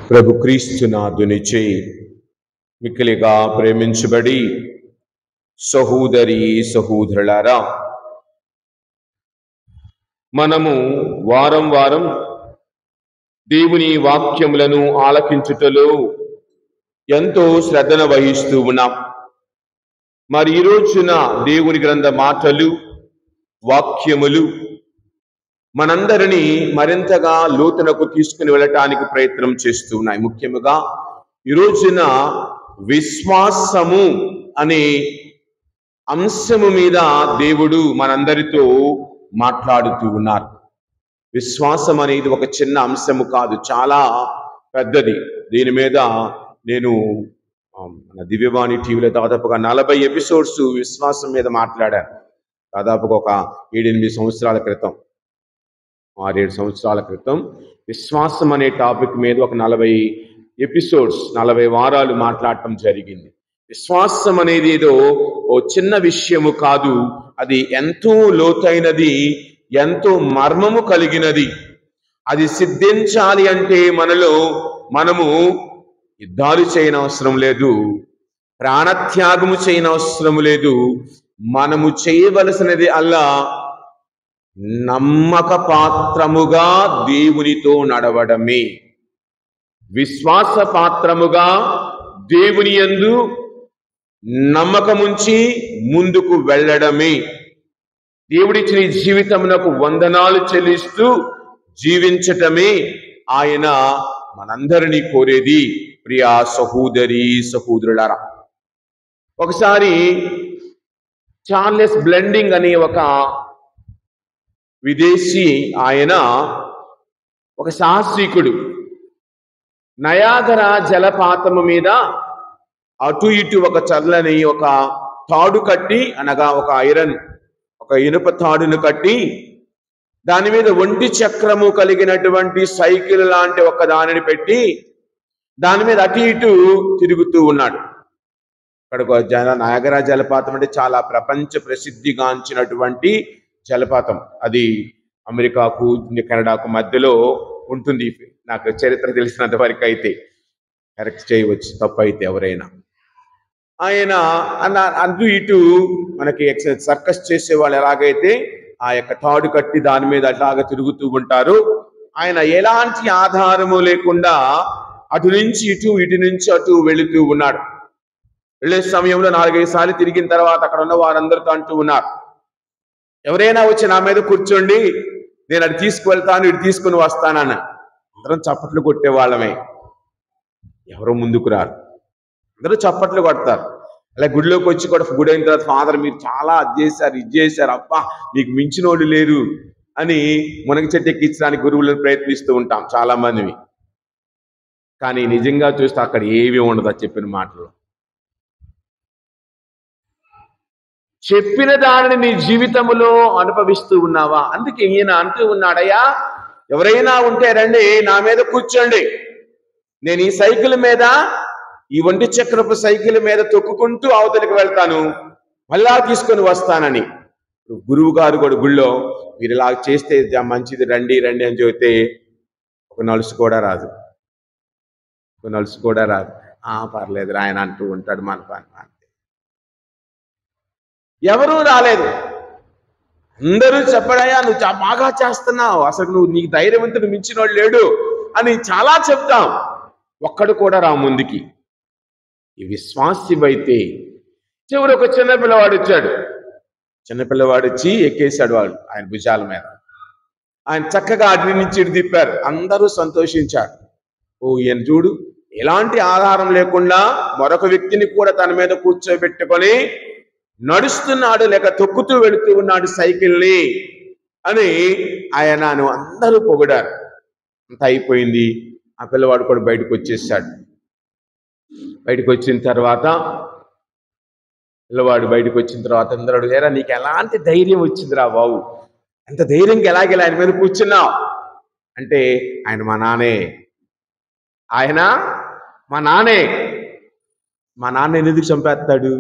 ప్రభు క్రీస్తునాథునిచే మిక్కిలిగా ప్రేమించబడి సహోదరి సహోదరులారా, మనము వారం వారం దేవుని వాక్యములను ఆలకించుటలో ఎంతో శ్రద్ధను వహిస్తూ ఉన్నాం. మరి ఈ రోజున దేవుని గ్రంథ మాటలు, వాక్యములు మనందరినీ మరింతగా లోతునకు తీసుకుని వెళ్ళటానికి ప్రయత్నం చేస్తూ ఉన్నాయి. ముఖ్యముగా ఈ రోజున విశ్వాసము అనే అంశము మీద దేవుడు మనందరితో మాట్లాడుతూ ఉన్నారు. విశ్వాసం అనేది ఒక చిన్న అంశము కాదు, చాలా పెద్దది. దీని మీద నేను మన దివ్యవాణి టీవీలో దాదాపుగా 40 ఎపిసోడ్స్ విశ్వాసం మీద మాట్లాడాను. దాదాపుగా ఒక 7-8 సంవత్సరాల క్రితం, 6-7 సంవత్సరాల క్రితం విశ్వాసం అనే టాపిక్ మీద ఒక 40 ఎపిసోడ్స్, 40 వారాలు మాట్లాడటం జరిగింది. విశ్వాసం అనేది ఏదో ఓ చిన్న విషయము కాదు, అది ఎంతో లోతైనది, ఎంతో మర్మము కలిగినది. అది సిద్ధించాలి అంటే మనము యుద్ధాలు చేయనవసరం లేదు, ప్రాణత్యాగము చేయనవసరం లేదు. మనము చేయవలసినది అల్లా నమ్మక పాత్రముగా దేవునితో నడవడమే. విశ్వాస పాత్రముగా దేవుని యందు నమ్మకముంచి ముందుకు వెళ్ళడమే. దేవుడిచ్చిన ఈ జీవితమునకు వందనాలు చెల్లిస్తూ జీవించటమే ఆయన మనందరినీ కోరేది. ప్రియా సహోదరి సహోదరులారా, ఒకసారి చార్లెస్ బ్లెండింగ్ అనే ఒక విదేశీ ఆయన, ఒక సాహసికుడు, నయాగరా జలపాతము మీద అటు ఇటు ఒక చల్లని ఒక తాడు కట్టి, అనగా ఒక ఇనుప తాడును కట్టి దాని మీద ఒంటి చక్రము కలిగినటువంటి సైకిల్ లాంటి ఒక దానిని పెట్టి దాని మీద అటు ఇటు తిరుగుతూ ఉన్నాడు. అక్కడ నయాగరా జలపాతం అంటే చాలా ప్రపంచ ప్రసిద్ధిగాంచినటువంటి జలపాతం. అది అమెరికాకు కెనడాకు మధ్యలో ఉంటుంది. నాకు చరిత్ర తెలిసినంత వరకు అయితే, కరెక్ట్ చేయవచ్చు తప్పు అయితే ఎవరైనా. ఆయన అటు ఇటు మనకి సర్కస్ చేసే వాళ్ళు ఎలాగైతే ఆ యొక్క తాడు కట్టి దాని మీద అట్లాగా తిరుగుతూ ఉంటారు, ఆయన ఎలాంటి ఆధారము లేకుండా అటు నుంచి ఇటు, ఇటు నుంచి అటు వెళుతూ ఉన్నాడు. వెళ్ళే సమయంలో 4-5 సార్లు తిరిగిన తర్వాత అక్కడ ఉన్న వారందరితో అంటూ ఉన్నారు, ఎవరైనా వచ్చి నా మీద కూర్చోండి, నేను అటు తీసుకువెళ్తాను, ఇటు తీసుకుని వస్తానని. అందరం చప్పట్లు కొట్టేవాళ్ళమే, ఎవరు ముందుకు రారు, అందరూ చప్పట్లు కొడతారు. అలా గుడిలోకి వచ్చి కూడా గుడి అయిన తర్వాత, ఫాదర్ మీరు చాలా అది చేశారు, ఇది చేశారు, అబ్బా మీకు మించిన వాళ్ళు లేరు అని మునగ చెట్టు ఎక్కించడానికి గురువులను ప్రయత్నిస్తూ ఉంటాం చాలా మందిని. కానీ నిజంగా చూస్తే అక్కడ ఏమీ ఉండదు. చెప్పిన మాటలు, చెప్పిన దానిని నీ జీవితంలో అనుభవిస్తూ ఉన్నావా? అందుకే ఈయన అంటూ ఉన్నాడయ్యా, ఎవరైనా ఉంటే రండి, నా మీద కూర్చోండి, నేను ఈ సైకిల్ మీద, ఈ ఒంటి చక్రపు సైకిల్ మీద తొక్కుకుంటూ అవతలికి వెళ్తాను, మళ్ళా తీసుకొని వస్తానని. గురువు గారు కూడా గుళ్ళో మీరు ఇలా చేస్తే మంచిది, రండి రండి అని చెబితే ఒక నలుసు కూడా రాదు. పర్లేదు ఆయన అంటూ ఉంటాడు, మన పని అంతే. ఎవరూ రాలేదు. అందరూ చెప్పడాయా, నువ్వు బాగా చేస్తున్నావు, అసలు నీకు ధైర్యవంతుడు మించిన వాడు లేడు అని చాలా చెప్తాం. ఒక్కడు కూడా రా ముందుకి. ఈ విశ్వాసివైతే చివరి ఒక చిన్నపిల్లవాడు వచ్చాడు. చిన్నపిల్లవాడు వచ్చి ఎక్కేశాడు ఆయన భుజాల మీద. ఆయన చక్కగా అటు నుంచి ఇటు తిప్పారు, అందరూ సంతోషించారు. ఓ ఈయన చూడు, ఎలాంటి ఆధారం లేకుండా మరొక వ్యక్తిని కూడా తన మీద కూర్చోబెట్టుకొని నడుస్తున్నాడు, లేక తొక్కుతూ వెళుతూ ఉన్నాడు సైకిల్ని అని ఆయనను అందరూ పొగిడారు. అంత అయిపోయింది. ఆ పిల్లవాడు కూడా బయటకు వచ్చేసాడు. బయటకు వచ్చిన తర్వాత అందరూ అడిగారా, నీకు ఎలాంటి ధైర్యం వచ్చిందిరా బాబు, ఎంత ధైర్యంగా ఎలాగెలా ఆయన మీద కూర్చున్నావు అంటే, ఆయన మా నాన్నే. మా నాన్న ఎందుకు చంపేస్తాడు?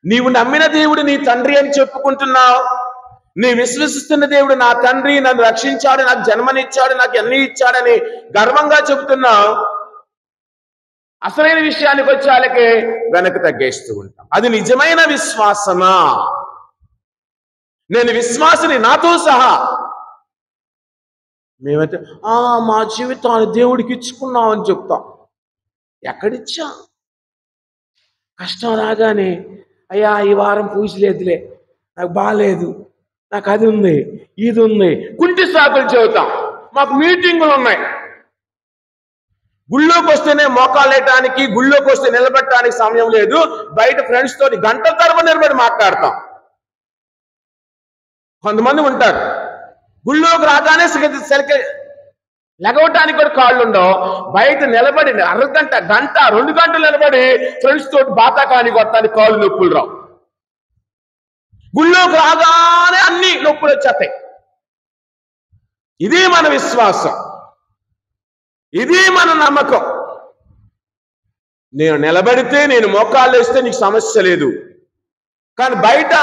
నీవు నమ్మిన దేవుడు నీ తండ్రి అని చెప్పుకుంటున్నావు, నీ విశ్వసిస్తున్న దేవుడు నా తండ్రి, నన్ను రక్షించాడు, నాకు జన్మనిచ్చాడు, నాకు అన్ని ఇచ్చాడని గర్వంగా చెబుతున్నావు. అసలైన విషయానికి వచ్చేళ్ళకి వెనక్కి తగ్గేస్తూ ఉంటాం. అది నిజమైన విశ్వాసమా? నేను విశ్వాసిని నాతో సహా. మేమైతే మా జీవితాన్ని దేవుడికి ఇచ్చుకున్నామని చెప్తాం. ఎక్కడిచ్చా? కష్టం రాగానే అయ్యా ఈ వారం పూజలేదులే, నాకు బాగాలేదు, నాకు అది ఉంది ఇది ఉంది, కుంటి సాకులు చెబుతాం. మాకు మీటింగులు ఉన్నాయి. గుళ్ళోకి వస్తేనే మోకాలేయటానికి, గుళ్ళోకి వస్తే నిలబెట్టడానికి సమయం లేదు. బయట ఫ్రెండ్స్ తోటి గంటల తరబడి నిలబడి మాట్లాడతాం. కొంతమంది ఉంటారు గుళ్ళోకి రాగానే లెగవటానికి కూడా కాళ్ళు ఉండవు. బయట నిలబడి అరగంట, గంట, 2 గంటలు నిలబడి ఫ్రెండ్స్ తోటి బాతాకాని కొట్టడానికి కాళ్ళు నొప్పులు రావు. గుళ్ళోకి రాగానే అన్ని నొప్పులు వచ్చేస్తాయి. ఇది మన విశ్వాసం, ఇది మన నమ్మకం. నేను నిలబడితే, నేను మోకాళ్ళు వేస్తే నీకు సమస్య లేదు. కానీ బయట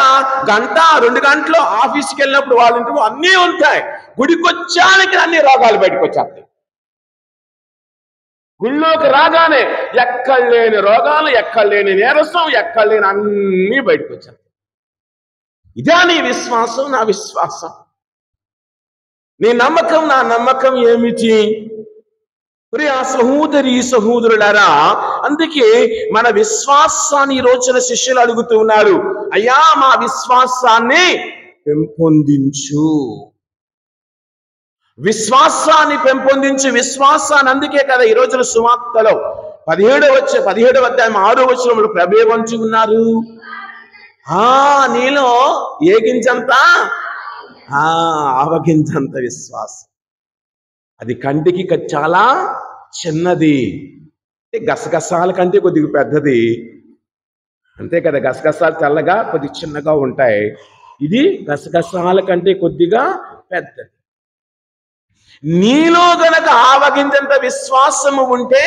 గంట, 2 గంటలు ఆఫీస్కి వెళ్ళినప్పుడు వాళ్ళ ఇంట్లో అన్నీ ఉంటాయి. గుడికి వచ్చానికి అన్ని రోగాలు బయటకు వచ్చేస్తాయి. గుళ్ళోకి రాగానే ఎక్కడలేని రోగాలు, ఎక్కడలేని నీరసం, ఎక్కడలేని అన్నీ బయటకు వచ్చేస్తాయి. ఇదే నీ విశ్వాసం, నా విశ్వాసం. నీ నమ్మకం, నా నమ్మకం ఏమిటి? ప్రియ సహోదరి సహోదరులారా, అందుకే మన విశ్వాసాన్ని ఈ రోజున శిష్యులు అడుగుతూ ఉన్నారు, అయ్యా మా విశ్వాసాన్ని పెంపొందించు, విశ్వాసాన్ని పెంపొందించు, విశ్వాసాన్ని. అందుకే కదా ఈ రోజున సువార్తలో 17వ అధ్యాయం 6వ వచనంలో ప్రభేవంచి ఉన్నారు, నీలో ఏ గింజంత, ఆవగింజంత విశ్వాసం. అది కంటికి చాలా చిన్నది, గసగసాల కంటే కొద్దిగా పెద్దది, అంతే కదా. గసగసాలు తెల్లగా కొద్దిగా చిన్నగా ఉంటాయి, ఇది గసగసాల కంటే కొద్దిగా పెద్దది. నీలో గనక ఆవగింజంత విశ్వాసము ఉంటే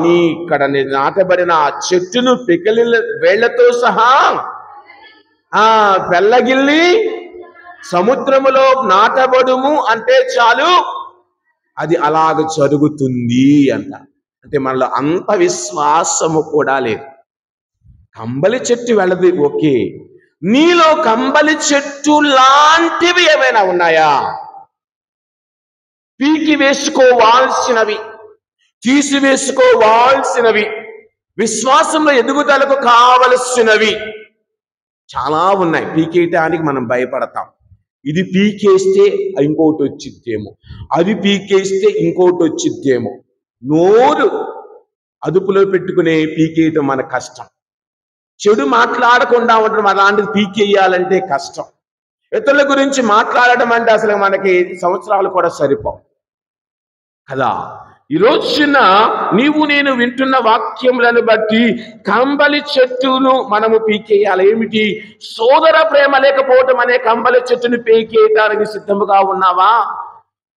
నీ ఇక్కడ నాటబడిన ఆ చెట్టును పికిలి వేళ్లతో సహా పెళ్ళగిల్లి సముద్రములో నాటబడుము అంటే చాలు, అది అలాగ జరుగుతుంది అంట. అంటే మనలో అంత విశ్వాసము కూడా లేదు. కంబలి చెట్టు వెళ్ళదు, ఓకే. నీలో కంబలి చెట్టు లాంటివి ఏమైనా ఉన్నాయా? పీకి వేసుకోవాల్సినవి, తీసివేసుకోవాల్సినవి, విశ్వాసంలో ఎదుగుదలకు కావలసినవి చాలా ఉన్నాయి. పీకేయటానికి మనం భయపడతాం. ఇది పీకేస్తే ఇంకోటి వచ్చిద్దేమో, అది పీకేస్తే ఇంకోటి వచ్చిద్దేమో. నోరు అదుపులో పెట్టుకునే పీకేయటం మన కష్టం. చెడు మాట్లాడకుండా ఉండడం అలాంటిది పీకేయాలంటే కష్టం. ఇతరుల గురించి మాట్లాడడం అంటే అసలు మనకి సంవత్సరాలు కూడా సరిపోవు కదా. ఈ రోజున నీవు నేను వింటున్న వాక్యములను బట్టి కంబలి చెట్టును మనము పీకేయాలి. ఏమిటి? సోదర ప్రేమ లేకపోవటం అనే కంబలి చెట్టును పీకేయటానికి సిద్ధముగా ఉన్నావా?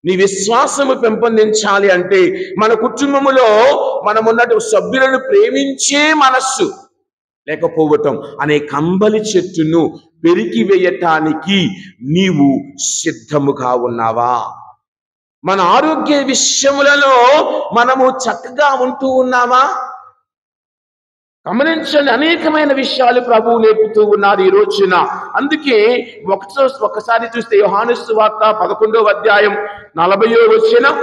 నీ విశ్వాసము పెంపొందించాలి అంటే మన కుటుంబములో మనమున్నట్టు సభ్యులను ప్రేమించే మనస్సు లేకపోవటం అనే కంబలి చెట్టును పెరికి వేయటానికి నీవు సిద్ధముగా ఉన్నావా? మన ఆరోగ్య విషయములలో మనము చక్కగా ఉంటూ ఉన్నామా? గమనించండి, అనేకమైన విషయాలు ప్రభువు నేర్పుతూ ఉన్నారు ఈ రోజున. అందుకే ఒకసారి చూస్తే యోహాను సువార్త 11వ అధ్యాయం 40వ వచనం,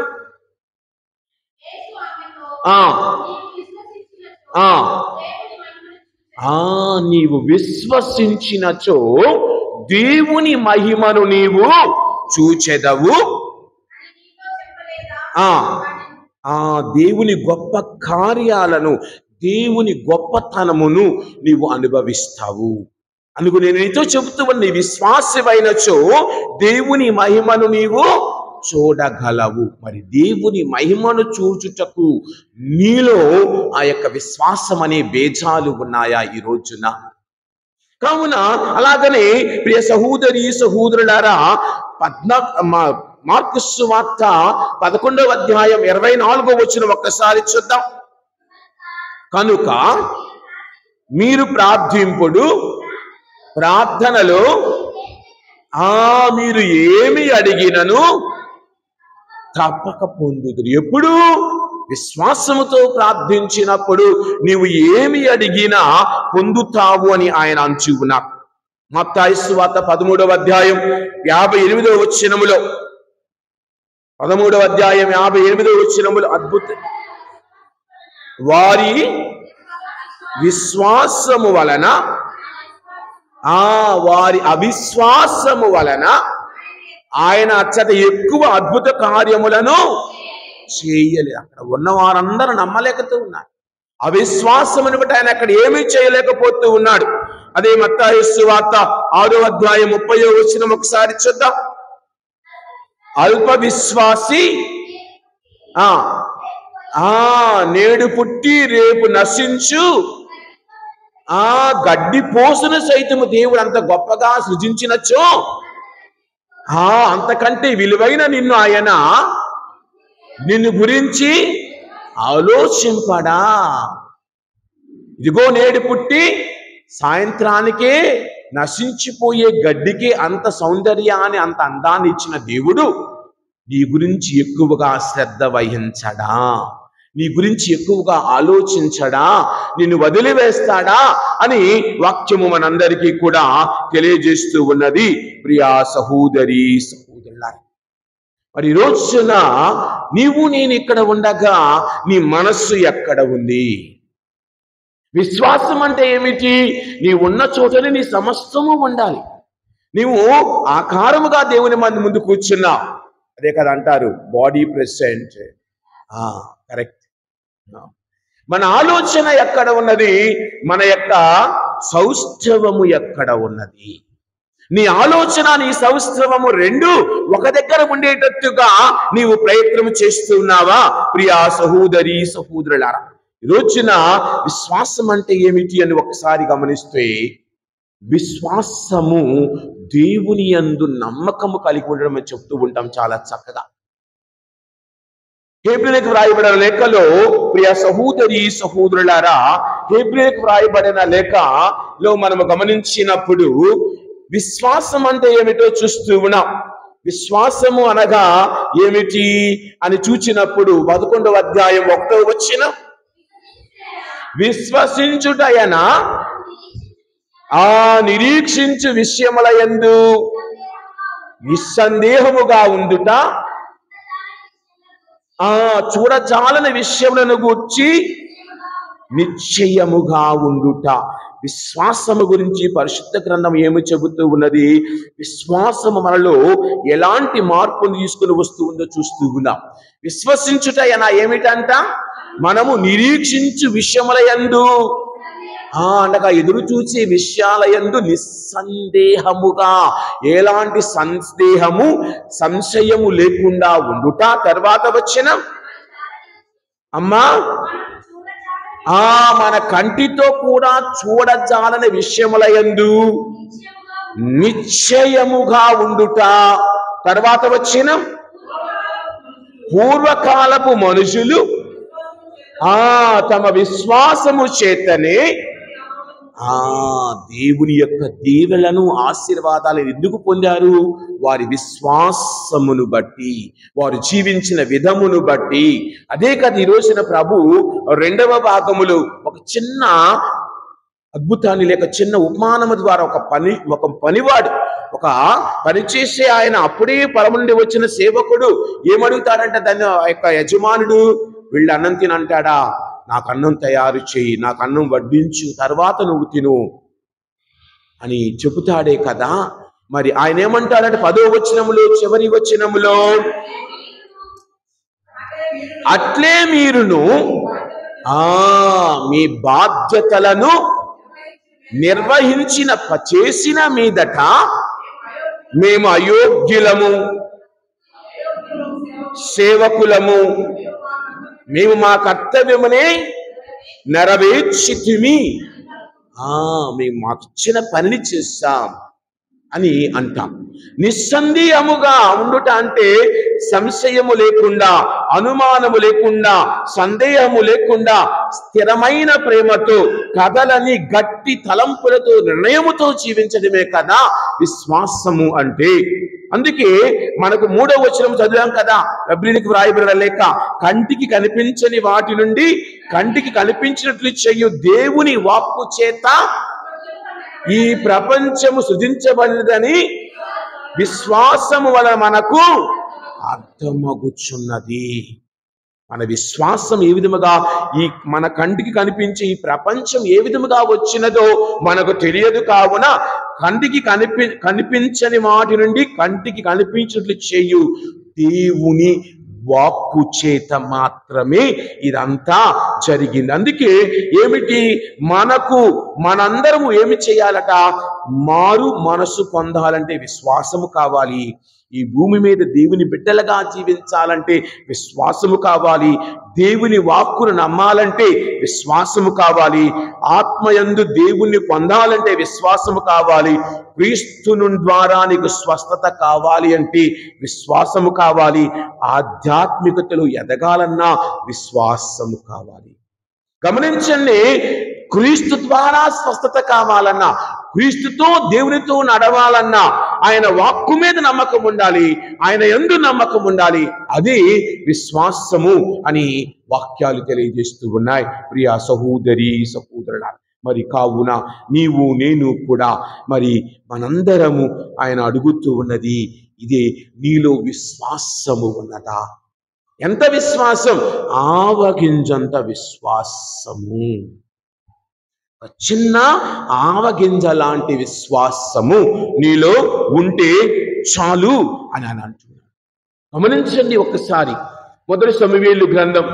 నీవు విశ్వసించినచో దేవుని మహిమను నీవు చూచెదవు. దేవుని గొప్ప కార్యాలను, దేవుని గొప్పతనమును నీవు అనుభవిస్తావు. అందుకు నేను నీతో చెబుతూ నీ విశ్వాసమైనచో దేవుని మహిమను నీవు చూడగలవు. మరి దేవుని మహిమను చూచుటకు నీలో ఆ యొక్క విశ్వాసం అనే బేజాలు ఉన్నాయా ఈ రోజున? కావున అలాగనే ప్రియ సహోదరి సహోదరులారా, మార్కు సువార్త 11వ అధ్యాయం 24వ వచనం ఒక్కసారి చూద్దాం. కనుక మీరు ప్రార్థింపుడు, ప్రార్థనలో మీరు ఏమి అడిగినను తప్పక పొందుదురు. ఎప్పుడు? విశ్వాసముతో ప్రార్థించినప్పుడు నీవు ఏమి అడిగినా పొందుతావు అని ఆయన అంచు ఉన్నారు. మత్తయి సువార్త 13వ అధ్యాయం 58వ వచనములో 13వ అధ్యాయం 58వ వచనములో అద్భుతం. వారి విశ్వాసము వలన వారి అవిశ్వాసము వలన ఆయన అచ్చట ఎక్కువ అద్భుత కార్యములను చేయలేదు. అక్కడ ఉన్న వారందరూ నమ్మలేకపోతూ ఉన్నారు. అవిశ్వాసమును బట్టి ఆయన అక్కడ ఏమీ చేయలేకపోతూ ఉన్నాడు. అదే మత్తయి సువార్త 6వ అధ్యాయం 30వ వచనం ఒకసారి చూద్దాం. అల్ప విశ్వాసి నేడు పుట్టి రేపు నశించు గడ్డి పోసును సైతము దేవుడు అంత గొప్పగా సృజించినచో అంతకంటే విలువైన నిన్ను గురించి ఆలోచింపడా. ఇదిగో నేడు పుట్టి సాయంత్రానికే నశించిపోయే గడ్డికి అంత సౌందర్యాన్ని అంత అందాన్ని ఇచ్చిన దేవుడు నీ గురించి ఎక్కువగా శ్రద్ధ వహించడా? నీ గురించి ఎక్కువగా ఆలోచించడా? నిన్ను వదిలివేస్తాడా అని వాక్యము మనందరికీ కూడా తెలియజేస్తూ ఉన్నది. ప్రియా సహోదరి సహోదరులారా, మరి రోజున నీవు నేను ఇక్కడ ఉండగా నీ మనస్సు ఎక్కడ ఉంది? విశ్వాసం అంటే ఏమిటి? నీ ఉన్న చోటనే నీ సమస్తము ఉండాలి. నీవు ఆకారముగా దేవుని ముందు కూర్చున్నావు, అదే కదా అంటారు బాడీ ప్రెసెంట్. కరెక్ట్. మన ఆలోచన ఎక్కడ ఉన్నది? మన యొక్క సౌష్ఠవము ఎక్కడ ఉన్నది? నీ ఆలోచన నీ సౌష్ఠవము రెండు ఒక దగ్గర ఉండేటట్టుగా నీవు ప్రయత్నం చేస్తున్నావా? ప్రియా సహోదరి సహోదరులారా, ఈ రోజున విశ్వాసం అంటే ఏమిటి అని ఒకసారి గమనిస్తే, విశ్వాసము దేవుని యందు నమ్మకము కలిగి ఉండడం అని చెప్తూ ఉంటాం చాలా చక్కగా. హెబ్రీయులకు వ్రాయబడిన లేఖలో ప్రియ సహోదరి సహోదరులారా, హెబ్రీయులకు వ్రాయబడిన లేఖలో మనము గమనించినప్పుడు విశ్వాసం అంటే ఏమిటో చూస్తూ ఉన్నాం. విశ్వాసము అనగా ఏమిటి అని చూచినప్పుడు 11వ అధ్యాయం 1వ వచనం, విశ్వసించుటయన నిరీక్షించు విషయముల యందు నిస్సందేహముగా ఉండుట, చూడజాలని విషయములను గూర్చి నిశ్చయముగా ఉండుట. విశ్వాసము గురించి పరిశుద్ధ గ్రంథం ఏమి చెబుతూ ఉన్నది? విశ్వాసము మనలో ఎలాంటి మార్పును తీసుకుని వస్తూ ఉందో చూస్తూ ఉన్నాం. విశ్వసించుట ఏమిటంట? మనము నిరీక్షించు విషయముల యందు అనగా ఎదురు చూసే విషయాల యందు నిస్సందేహముగా, ఎలాంటి సందేహము సంశయము లేకుండా ఉండుట. తర్వాత వచ్చిన మన కంటితో కూడా చూడజాలని విషయముల యందు నిశ్చయముగా ఉండుట. తర్వాత వచ్చిన పూర్వకాలపు మనుషులు తమ విశ్వాసము చేతనే దేవుని యొక్క దీవెనలను ఆశీర్వాదాలను ఎందుకు పొందారు? వారి విశ్వాసమును బట్టి, వారు జీవించిన విధమును బట్టి. అదే కదా ఈ రోజున ప్రభు 2వ భాగములో ఒక చిన్న అద్భుతాన్ని లేక చిన్న ఉపమానము ద్వారా ఒక పనివాడు, ఒక పనిచేసే ఆయన, అప్పుడే పరము నుండి వచ్చిన సేవకుడు ఏమడుగుతాడంటే దాన్ని యొక్క యజమానుడు, వీళ్ళు అన్నం తినంటాడా? నాకు అన్నం తయారు చేయి, నాకు అన్నం వడ్డించు, తర్వాత నువ్వు తిను అని చెబుతాడే కదా. మరి ఆయన ఏమంటాడంటే 10వ వచనములో చివరి వచనములో, అట్లే మీరును మీ బాధ్యతలను చేసిన మీదట మేము అయోగ్యులము, సేవకులము, మేము మా కర్తవ్యమునే నెరవేర్చితిమి, మేము మాకు ఇచ్చిన పనిని చేస్తాం అని అంటాం. నిస్సందేహముగా ఉండుట అంటే సంశయము లేకుండా, అనుమానము లేకుండా, సందేహము లేకుండా స్థిరమైన ప్రేమతో, కథలని గట్టి తలంపులతో, నిర్ణయముతో జీవించడమే కదా విశ్వాసము అంటే. అందుకే మనకు 3వ వచనం చదివాం కదా, హెబ్రీయులకు వ్రాయబడిన లేఖ, కంటికి కనిపించని వాటి నుండి కంటికి కనిపించినట్లు చేయు దేవుని వాక్కు చేత ఈ ప్రపంచము సృజించబడినదని విశ్వాసము వలన మనకు అర్థమగుచున్నది. మన విశ్వాసం ఏ విధముగా ఈ మన కంటికి కనిపించే ఈ ప్రపంచం ఏ విధముగా వచ్చినదో మనకు తెలియదు. కావున కంటికి కనిపించని వాటి నుండి కంటికి కనిపించినట్లు చేయు దేవుని వాక్కు చేత మాత్రమే ఇదంతా జరిగింది. అందుకే ఏమిటి, మనందరము ఏమి చేయాలట, మారు మనసు పొందాలంటే విశ్వాసము కావాలి. ఈ భూమి మీద దేవుని బిడ్డలుగా జీవించాలంటే విశ్వాసము కావాలి. దేవుని వాక్కును నమ్మాలంటే విశ్వాసము కావాలి. ఆత్మయందు దేవుణ్ణి పొందాలంటే విశ్వాసము కావాలి. క్రీస్తును ద్వారా నీకు స్వస్థత కావాలి అంటే విశ్వాసము కావాలి. ఆధ్యాత్మికతలో ఎదగాలన్నా విశ్వాసము కావాలి. గమనించండి, క్రీస్తు ద్వారా స్వస్థత కావాలన్నా, క్రీస్తుతో దేవునితో నడవాలన్నా ఆయన వాక్కు మీద నమ్మకం ఉండాలి, ఆయన యందు నమ్మకం ఉండాలి. అది విశ్వాసము అని వాక్యాలు తెలియజేస్తూ ఉన్నాయి. ప్రియ సహోదరి సహోదరుడా, మరి కావున నీవు నేను కూడా మరి మనందరము ఆయన అడుగుతూ ఉన్నది ఇదే, నీలో విశ్వాసము ఉన్నదా? ఎంత విశ్వాసం? ఆవగింజంత విశ్వాసము, చిన్న ఆవగింజ లాంటి విశ్వాసము నీలో ఉంటే చాలు అని అంటున్నాడు. గమనించండి ఒక్కసారి, మొదటి సమూయేలు గ్రంథం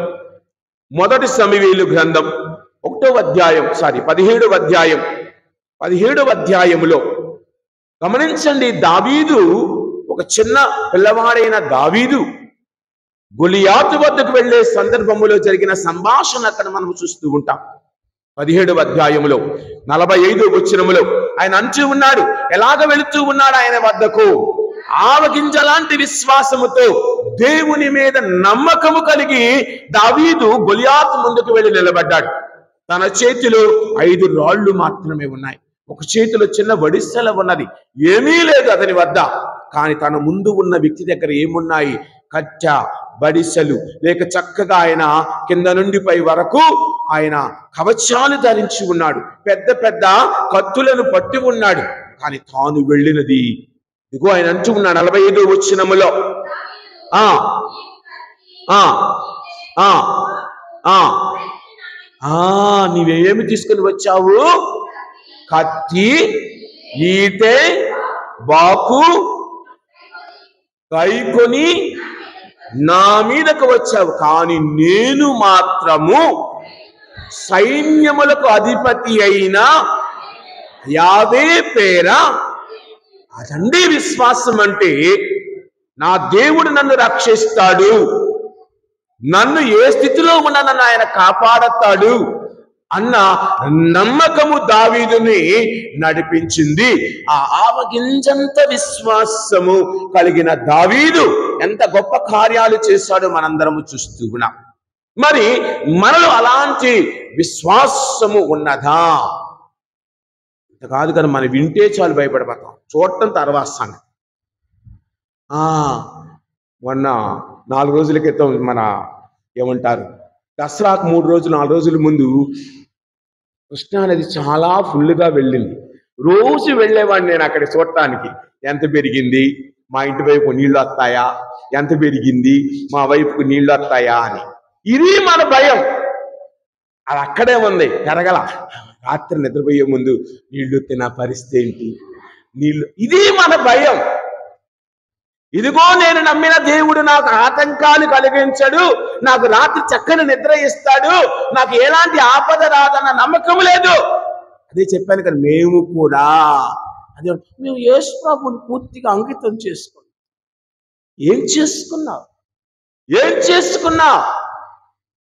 1వ అధ్యాయం 17వ అధ్యాయములో గమనించండి, దావీదు, ఒక చిన్న పిల్లవాడైన దావీదు గొలియాతు వద్దకు వెళ్లే సందర్భములో జరిగిన సంభాషణ అక్కడ మనం చూస్తూ ఉంటాం. 17వ అధ్యాయములో 45వ వచనములో ఆయన అంటూ ఉన్నాడు, ఎలాగ వెళుతూ ఉన్నాడు ఆయన వద్దకు, ఆవగింజలాంటి విశ్వాసముతో దేవుని మీద నమ్మకము కలిగి దావీదు గొలియాతు ముందుకు వెళ్ళి నిలబడ్డాడు. తన చేతిలో 5 రాళ్లు మాత్రమే ఉన్నాయి, ఒక చేతిలో చిన్న వడిసెల ఉన్నది, ఏమీ లేదు అతని వద్ద. కానీ తన ముందు ఉన్న వ్యక్తి దగ్గర ఏమున్నాయి? కట్ట, బడిసెలు, లేక చక్కగా ఆయన కింద నుండి పై వరకు ఆయన కవచాలు ధరించి ఉన్నాడు, పెద్ద పెద్ద కత్తులను పట్టి ఉన్నాడు. కానీ తాను వెళ్ళినది ఇదిగో ఆయన అంటూ ఉన్నాడు 45వ వచనములో, నీవేమి తీసుకుని వచ్చావు? కత్తి, ఈటె, బాకు కైకొని నా మీదకు వచ్చావు. కానీ నేను మాత్రము సైన్యములకు అధిపతి అయిన యావే పేర. అదండి విశ్వాసం అంటే. నా దేవుడు నన్ను రక్షిస్తాడు, నన్ను ఏ స్థితిలో ఉన్నా నన్ను ఆయన కాపాడతాడు అన్న నమ్మకము దావీదుని నడిపించింది. ఆ ఆవగింజంత విశ్వాసము కలిగిన దావీదు ఎంత గొప్ప కార్యాలు చేశాడో మనందరము చూస్తూ ఉన్నాం. మరి మనలో అలాంటి విశ్వాసము ఉన్నదా? కాదు కదా, మనం వింటే చాలు భయపడిపోతాం, చూడటం తర్వాత సంగతి. మొన్న 4 రోజుల క్రితం మన ఏమంటారు దసరాకు 3 రోజులు 4 రోజుల ముందు కృష్ణా నది చాలా ఫుల్గా వెళ్ళింది. రోజు వెళ్ళేవాడిని నేను అక్కడ చూడటానికి. ఎంత పెరిగింది, మా ఇంటి వైపు నీళ్లు వస్తాయా, ఎంత పెరిగింది, మా వైపుకు నీళ్లు వస్తాయా అని. ఇది మన భయం, అది అక్కడే ఉంది, పెరగల. రాత్రి నిద్రపోయే ముందు నీళ్లు తిన పరిస్థితి ఏంటి, నీళ్లు, ఇది మన భయం. ఇదిగో నేను నమ్మిన దేవుడు నాకు ఆటంకాలు కలిగించడు, నాకు రాత్రి చక్కని నిద్ర ఇస్తాడు, నాకు ఎలాంటి ఆపద రాదన్న నమ్మకం లేదు. అదే చెప్పాను కదా, మేము కూడా అదే, మేము యేసు ప్రభువుని పూర్తిగా అంకితం చేసుకున్నాం. ఏం చేసుకున్నావు?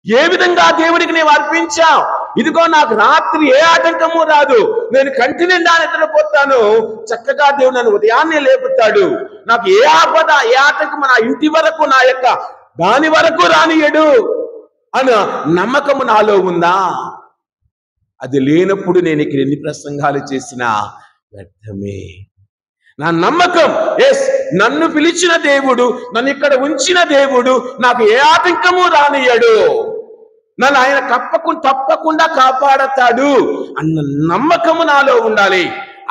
ఏ విధంగా దేవుడికి నీవు అర్పించావు? ఇదిగో నాకు రాత్రి ఏ ఆటంకము రాదు, నేను కంటి నిండా నిద్రపోతాను, చక్కగా దేవుడు నన్ను ఉదయాన్నే లేపుతాడు, నాకు ఏ ఆపద ఏ ఆటంకము నా ఇంటి వరకు నా యొక్క దాని వరకు రానియడు అన్న నమ్మకము నాలో ఉందా? అది లేనప్పుడు నేను ఇక్కడ ఎన్ని ప్రసంగాలు చేసినా వ్యర్థమే. నా నమ్మకం ఎస్, నన్ను పిలిచిన దేవుడు, నన్ను ఇక్కడ ఉంచిన దేవుడు నాకు ఏ ఆటంకము రానియడు, నన్ను ఆయన తప్పకుండా కాపాడతాడు అన్న నమ్మకము నాలో ఉండాలి.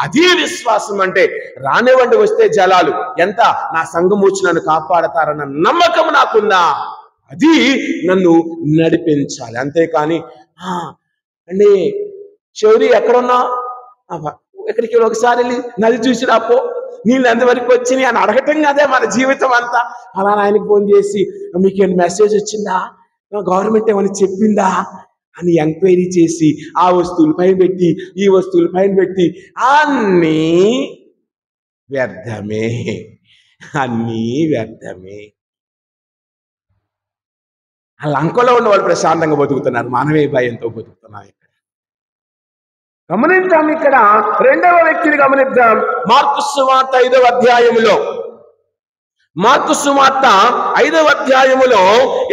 అది విశ్వాసం అంటే. రానివ్వండి వస్తే జలాలు, ఎంత నా సంఘం వచ్చి నన్ను కాపాడతారన్న నమ్మకం నాకుందా, అది నన్ను నడిపించాలి. అంతేకాని అండి శౌరి ఎక్కడున్నా, ఎక్కడికి ఒకసారి వెళ్ళి నది చూసి రాపో, నీళ్ళు ఎంతవరకు వచ్చినాయి అని అడగటం కదే మన జీవితం అంతా. అలా ఆయనకు ఫోన్ చేసి మీకేం మెసేజ్ వచ్చిందా, గవర్నమెంట్ ఏమైనా చెప్పిందా అని ఎంక్వైరీ చేసి ఆ వస్తువులు పైన పెట్టి ఈ వస్తువులు పైన పెట్టి అన్నీ వ్యర్థమే, అన్నీ వ్యర్థమే. ఆ లంకలో ఉన్న వాళ్ళు ప్రశాంతంగా బతుకుతున్నారు, మానవీయ భయంతో బతుకుతున్నారు. గమనిద్దాం, ఇక్కడ రెండవ వ్యక్తిని గమనిద్దాం. మార్కు సువార్త 5వ అధ్యాయములో, మార్కు సువార్త 5వ అధ్యాయములో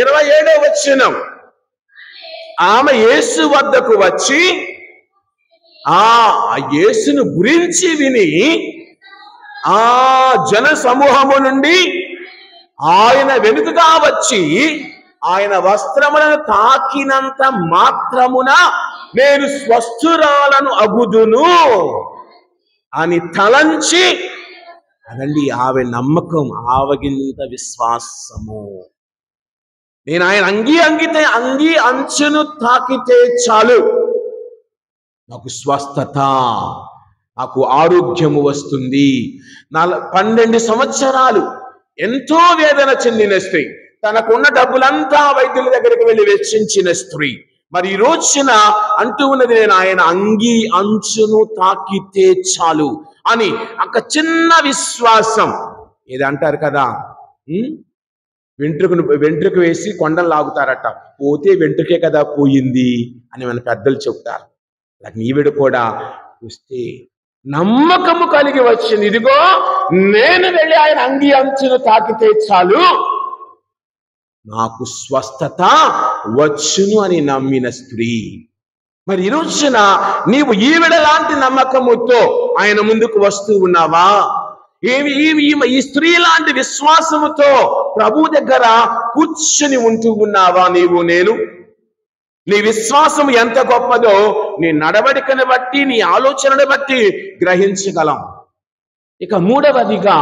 27వ వచనం. ఆమె యేసు వద్దకు వచ్చి ఆ యేసును గురించి విని ఆ జన సమూహము నుండి ఆయన వెనుకగా వచ్చి ఆయన వస్త్రములను తాకినంత మాత్రమున నేను స్వస్థురాలను అగుదును అని తలంచి, అదండి ఆమె నమ్మకం, ఆవగింత విశ్వాసము. నేను ఆయన అంగి అంచును తాకితే చాలు, నాకు స్వస్థత, నాకు ఆరోగ్యము వస్తుంది. 12 సంవత్సరాలు ఎంతో వేదన చెందిన స్త్రీ, తనకున్న డబ్బులంతా వైద్యుల దగ్గరికి వెళ్ళి వెచ్చించిన స్త్రీ, మరి ఈ రోజున అంటూ ఉన్నది, నేను ఆయన అంగి అంచును తాకితే చాలు అని. ఒక చిన్న విశ్వాసం. ఇది అంటారు కదా, వెంట్రుకు వేసి కొండలు లాగుతారట, పోతే వెంట్రుకే కదా పోయింది అని మన పెద్దలు చెప్తారు. అలా నీవిడు కూడా చూస్తే నమ్మకము కలిగి వచ్చింది, ఇదిగో నేను వెళ్ళి ఆయన అంగి అంచును తాకితే చాలు, నాకు స్వస్థత వచ్చును అని నమ్మిన స్త్రీ. మరి ఈ రోజున నీవు ఈవిడ లాంటి నమ్మకముతో ఆయన ముందుకు వస్తూ ఉన్నావా? ఈ స్త్రీ లాంటి విశ్వాసముతో ప్రభు దగ్గర కూర్చుని ఉంటూ ఉన్నావా? నేను నీ విశ్వాసం ఎంత గొప్పదో నీ నడవడికను బట్టి, నీ ఆలోచనను బట్టి గ్రహించగలం. ఇక మూడవదిగా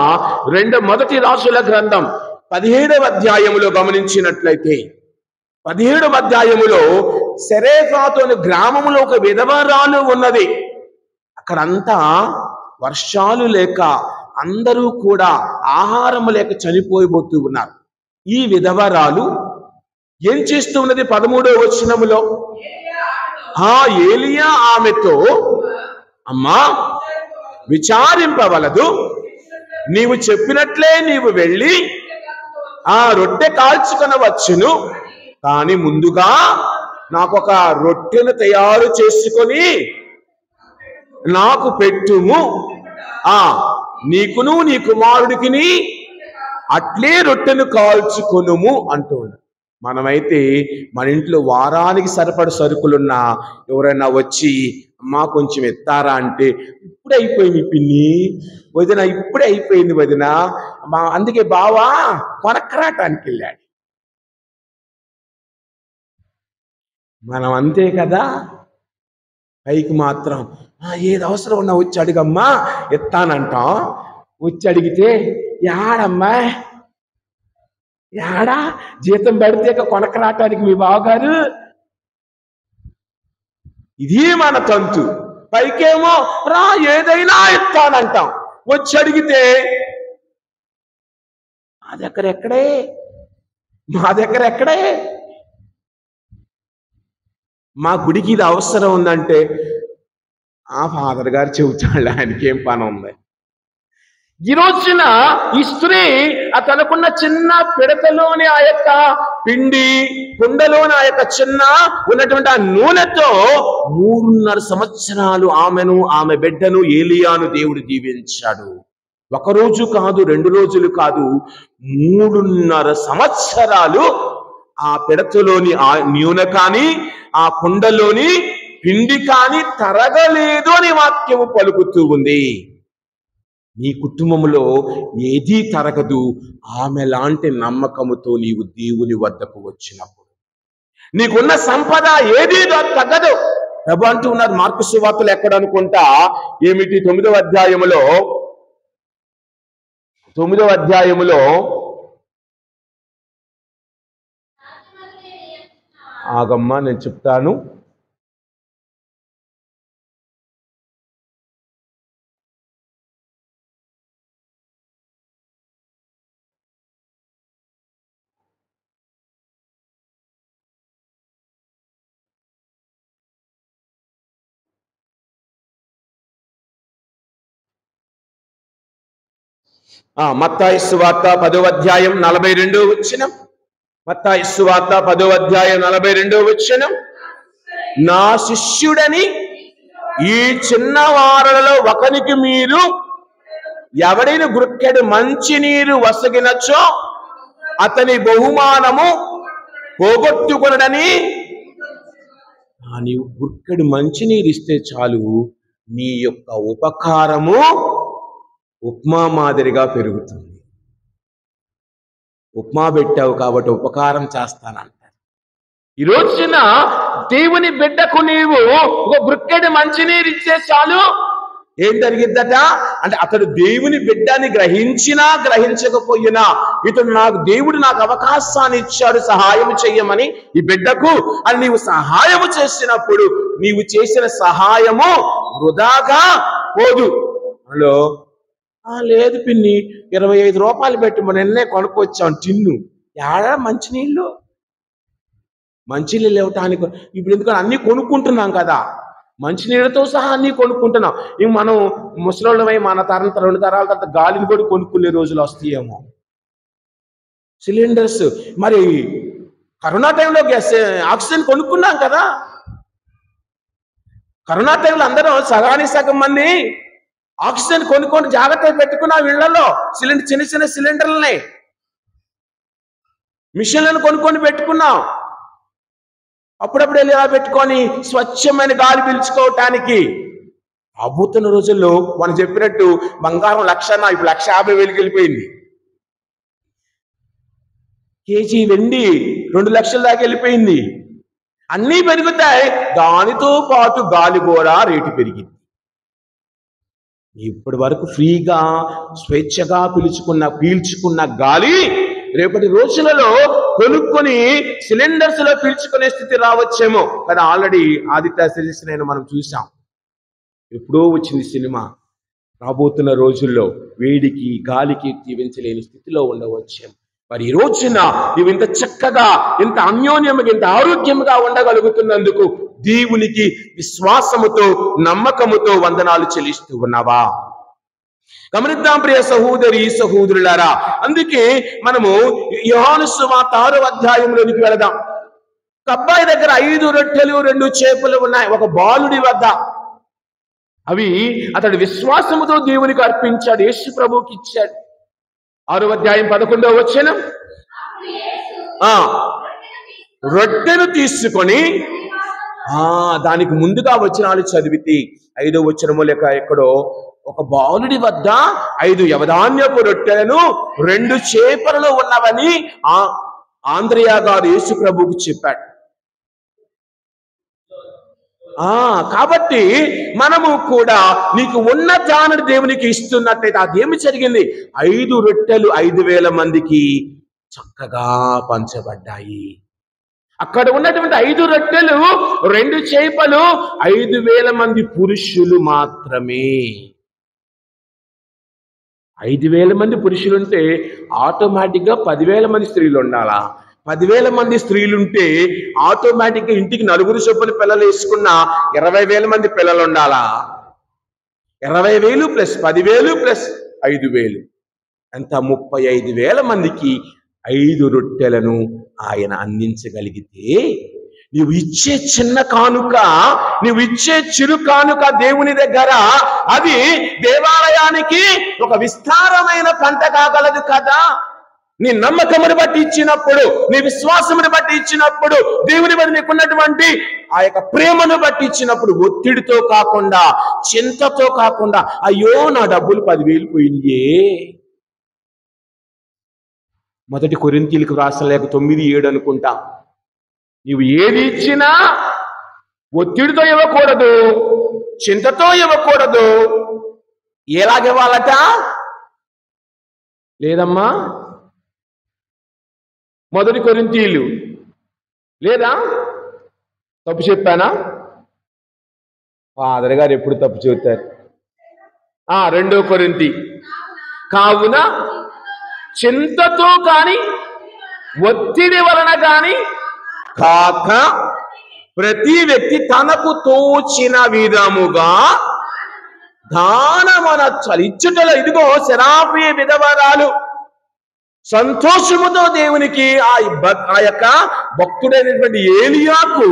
మొదటి రాజుల గ్రంథం 17వ అధ్యాయములో గమనించినట్లయితే, 17వ అధ్యాయములో సెరేఫాతు అనే గ్రామములో ఒక విధవరాలు ఉన్నది. అక్కడంతా వర్షాలు లేక అందరూ కూడా ఆహారం లేక చనిపోయిపోతూ ఉన్నారు. ఈ విధవరాలు ఏం చేస్తూ ఉన్నది? 13వ వచనములో ఏలియా ఆమెతో, అమ్మా విచారింపవలదు, నీవు చెప్పినట్లే నీవు వెళ్ళి ఆ రొట్టె కాల్చుకొనవచ్చును, కానీ ముందుగా నాకొక రొట్టెను తయారు చేసుకొని నాకు పెట్టుము, నీకును నీ కుమారుడికిని అట్లే రొట్టెను కాల్చుకొనుము అంటూ. మనమైతే మన ఇంట్లో వారానికి సరిపడ సరుకులున్నా ఎవరైనా వచ్చి అమ్మా కొంచెం ఎత్తారా అంటే, ఇప్పుడే అయిపోయింది పిన్ని, వదిన ఇప్పుడే అయిపోయింది వదిన, అందుకే బావా కొనక్కరాటానికి వెళ్ళాడు. మనం అంతే కదా, పైకి మాత్రం ఏది అవసరం ఉన్నా వచ్చి అడుగమ్మా ఎత్తానంటాం. వచ్చి అడిగితే యాడమ్మా యాడా జీతం పడితే కొనకరాటానికి మీ బావగారు. ఇది మన తంతు. పైకేమో రా ఏదైనా ఎత్తానంటాం, వచ్చి అడిగితే మా దగ్గర ఎక్కడే మా గుడికి ఇది అవసరం ఉందంటే ఫాదర్ గారు చెబుతాడు, ఆయనకేం పని ఉంది. ఈ రోజున ఈ స్త్రీ తనకున్న చిన్న పిడతలోని ఆ యొక్క పిండి కుండలోని ఆ యొక్క చిన్న ఉన్నటువంటి ఆ నూనెతో 3.5 సంవత్సరాలు ఆమెను, ఆమె బిడ్డను, ఏలియాను దేవుడు దీవించాడు. 1 రోజు కాదు, 2 రోజులు కాదు, 3.5 సంవత్సరాలు ఆ పిడతలోని ఆ నూనె కానీ ఆ కుండలోని పిండి కానీ తరగలేదు అని వాక్యము పలుకుతూ ఉంది. నీ కుటుంబంలో ఏదీ తరగదు ఆమె లాంటి నమ్మకముతో నీవు దేవుని వద్దకు వచ్చినప్పుడు. నీకున్న సంపద ఏదీ తగ్గదు. ప్రభు అంటూ ఉన్నారు మార్కు సువార్తలు ఎక్కడ అనుకుంటా ఏమిటి 9వ అధ్యాయములో ఆగమ్మా నేను చెప్తాను. మత్తయి సువార్త 10వ అధ్యాయం 42వ వచనం. మత్తయి సువార్త 10వ అధ్యాయం 42వ వచనం. నా శిష్యుడని ఈ చిన్నవారులలో ఒకనికి మీరు ఎవడైనా గుక్కెడు మంచినీరు వసగినచో అతని బహుమానము పోగొట్టుకొనడని. నీవు గుక్కెడు మంచినీరు ఇస్తే చాలు నీ యొక్క ఉపకారము ఉప్మా మాదిరిగా పెరుగుతుంది. ఉప్మా పెట్టావు కాబట్టి ఉపకారం చేస్తానంటారు. ఈ రోజున దేవుని బిడ్డకు నీవు ఒక గుక్కెడు మంచినీరు ఇస్తే చాలు ఏం జరిగిద్దట అంటే అతడు దేవుని బిడ్డని గ్రహించినా గ్రహించకపోయినా దేవుడు నాకు అవకాశాన్ని ఇచ్చాడు సహాయం చెయ్యమని ఈ బిడ్డకు అని నీవు సహాయము చేసినప్పుడు నీవు చేసిన సహాయము వృధాగా పోదు. అందులో లేదు పిన్ని 25 రూపాయలు పెట్టి నిన్నే కొనుక్కొచ్చాను టిన్ను. ఏడా మంచినీళ్ళు ఇవ్వటానికి ఇప్పుడు ఎందుకంటే అన్ని కొనుక్కుంటున్నాం కదా, మంచినీళ్ళతో సహా అన్ని కొనుక్కుంటున్నాం. ఇంక మనం ముసలోళ్ళమై మన తరం 2 తరాల తర్వాత గాలిని కూడా కొనుక్కునే రోజులు వస్తాయేమో. సిలిండర్స్ మరి కరోనా టైంలో ఆక్సిజన్ కొనుక్కున్నాం కదా. కరోనా టైంలో అందరూ సగానికి సగం మంది ఆక్సిజన్ కొనుక్కొని జాగ్రత్తగా పెట్టుకున్నాం ఇళ్లలో. చిన్న చిన్న సిలిండర్లని మిషన్లను కొనుక్కొని పెట్టుకున్నాం. అప్పుడప్పుడు వెళ్ళి ఇలా పెట్టుకొని స్వచ్ఛమైన గాలి పీల్చుకోవటానికి. రాబోతున్న రోజుల్లో మనం చెప్పినట్టు బంగారం 1,00,000 ఇప్పుడు 1,50,000 వెళ్ళిపోయింది. కేజీ వెండి 2 లక్షల దాకా వెళ్ళిపోయింది. అన్నీ పెరుగుతాయి, దానితో పాటు గాలి కూడా రేటు పెరిగింది. ఇప్పటి వరకు ఫ్రీగా స్వేచ్ఛగా పీల్చుకున్న గాలి రేపటి రోజులలో కొనుక్కొని సిలిండర్స్ లో పీల్చుకునే స్థితి రావచ్చేమో కానీ ఆల్రెడీ ఆదిత్య సిరీస్ మనం చూసాం. ఎప్పుడో వచ్చింది సినిమా. రాబోతున్న రోజుల్లో వేడికి గాలికి జీవించలేని స్థితిలో ఉండవచ్చేమో. మరి ఈ రోజున నువ్వు ఇంత చక్కగా ఇంత అన్యోన్యంగా ఇంత ఆరోగ్యంగా ఉండగలుగుతున్నందుకు దేవునికి విశ్వాసముతో నమ్మకముతో వందనాలు చెల్లిస్తూ ఉన్నావా? గమనిద్దాం ప్రియ సహోదరి సహోదరులారా. అందుకే మనము యోహాను సువార్త 6వ అధ్యాయంలోనికి వెళదాం. ఒక అబ్బాయి దగ్గర 5 రొట్టెలు 2 చేపలు ఉన్నాయి ఒక బాలుడి వద్ద. అవి అతడు విశ్వాసముతో దేవునికి అర్పించాడు, యేసు ప్రభువుకి ఇచ్చాడు. 6వ అధ్యాయం 11వ వచనం. రొట్టెను తీసుకొని దానికి ముందుగా వచనాలు చదివితే 5వ వచనము లేక ఎక్కడో ఒక బాలుడి వద్ద 5 యవధాన్యపు రొట్టెలను 2 చేపలు ఉన్నవని ఆంద్రియా గారు యేసు ప్రభువుకు చెప్పాడు. కాబట్టి మనము కూడా నీకు ఉన్న దానిని దేవునికి ఇస్తున్నట్లయితే అదేమి జరిగింది? 5 రొట్టెలు 5,000 మందికి చక్కగా పంచబడ్డాయి. అక్కడ ఉన్నటువంటి 5 రొట్టెలు 2 చేపలు 5,000 మంది పురుషులు మాత్రమే. 5,000 మంది పురుషులుంటే ఆటోమేటిక్గా 10,000 మంది స్త్రీలు ఉండాలా? 10,000 మంది స్త్రీలుంటే ఆటోమేటిక్గా ఇంటికి 4 చొప్పున పిల్లలు వేసుకున్న 20,000 మంది పిల్లలు ఉండాలా? 20,000 ప్లస్ 10,000 ప్లస్ 5,000 ఎంత? 35,000 మందికి 5 రొట్టెలను ఆయన అందించగలిగితే నువ్వు ఇచ్చే చిన్న కానుక, నువ్వు ఇచ్చే చిరు కానుక దేవుని దగ్గర అది దేవాలయానికి ఒక విస్తారమైన పంట కాగలదు కదా. నీ నమ్మకమును బట్టి ఇచ్చినప్పుడు, నీ విశ్వాసమును బట్టి ఇచ్చినప్పుడు, దేవుని మీద నీకున్నటువంటి ఆ యొక్క ప్రేమను బట్టి ఇచ్చినప్పుడు, ఒత్తిడితో కాకుండా, చింతతో కాకుండా, అయ్యో నా డబ్బులు 10,000 పోయినాయే. మొదటి కొరింథీయులకు రాసిన లేఖ 9:7 అనుకుంటా. నీవు ఏది ఇచ్చినా ఒత్తిడితో ఇవ్వకూడదు, చింతతో ఇవ్వకూడదు. ఎలాగివ్వాలట? లేదమ్మా, మొదటి కొరింథీయులు లేదా? తప్పు చెప్పానా? ఫాదర్ గారు ఎప్పుడు తప్పు చెబుతారు. 2 కొరింథీ. కావున చింతతో కాని, ఒత్తిడి వలన కాని కాక, ప్రతి వ్యక్తి తనకు తోచిన విధముగా దానమనర్చాలి. ఇచ్చుటలో ఇదిగో శరాఫీ విధవరాలు సంతోషముతో దేవునికి ఆ యొక్క భక్తుడైనటువంటి ఏలియాకు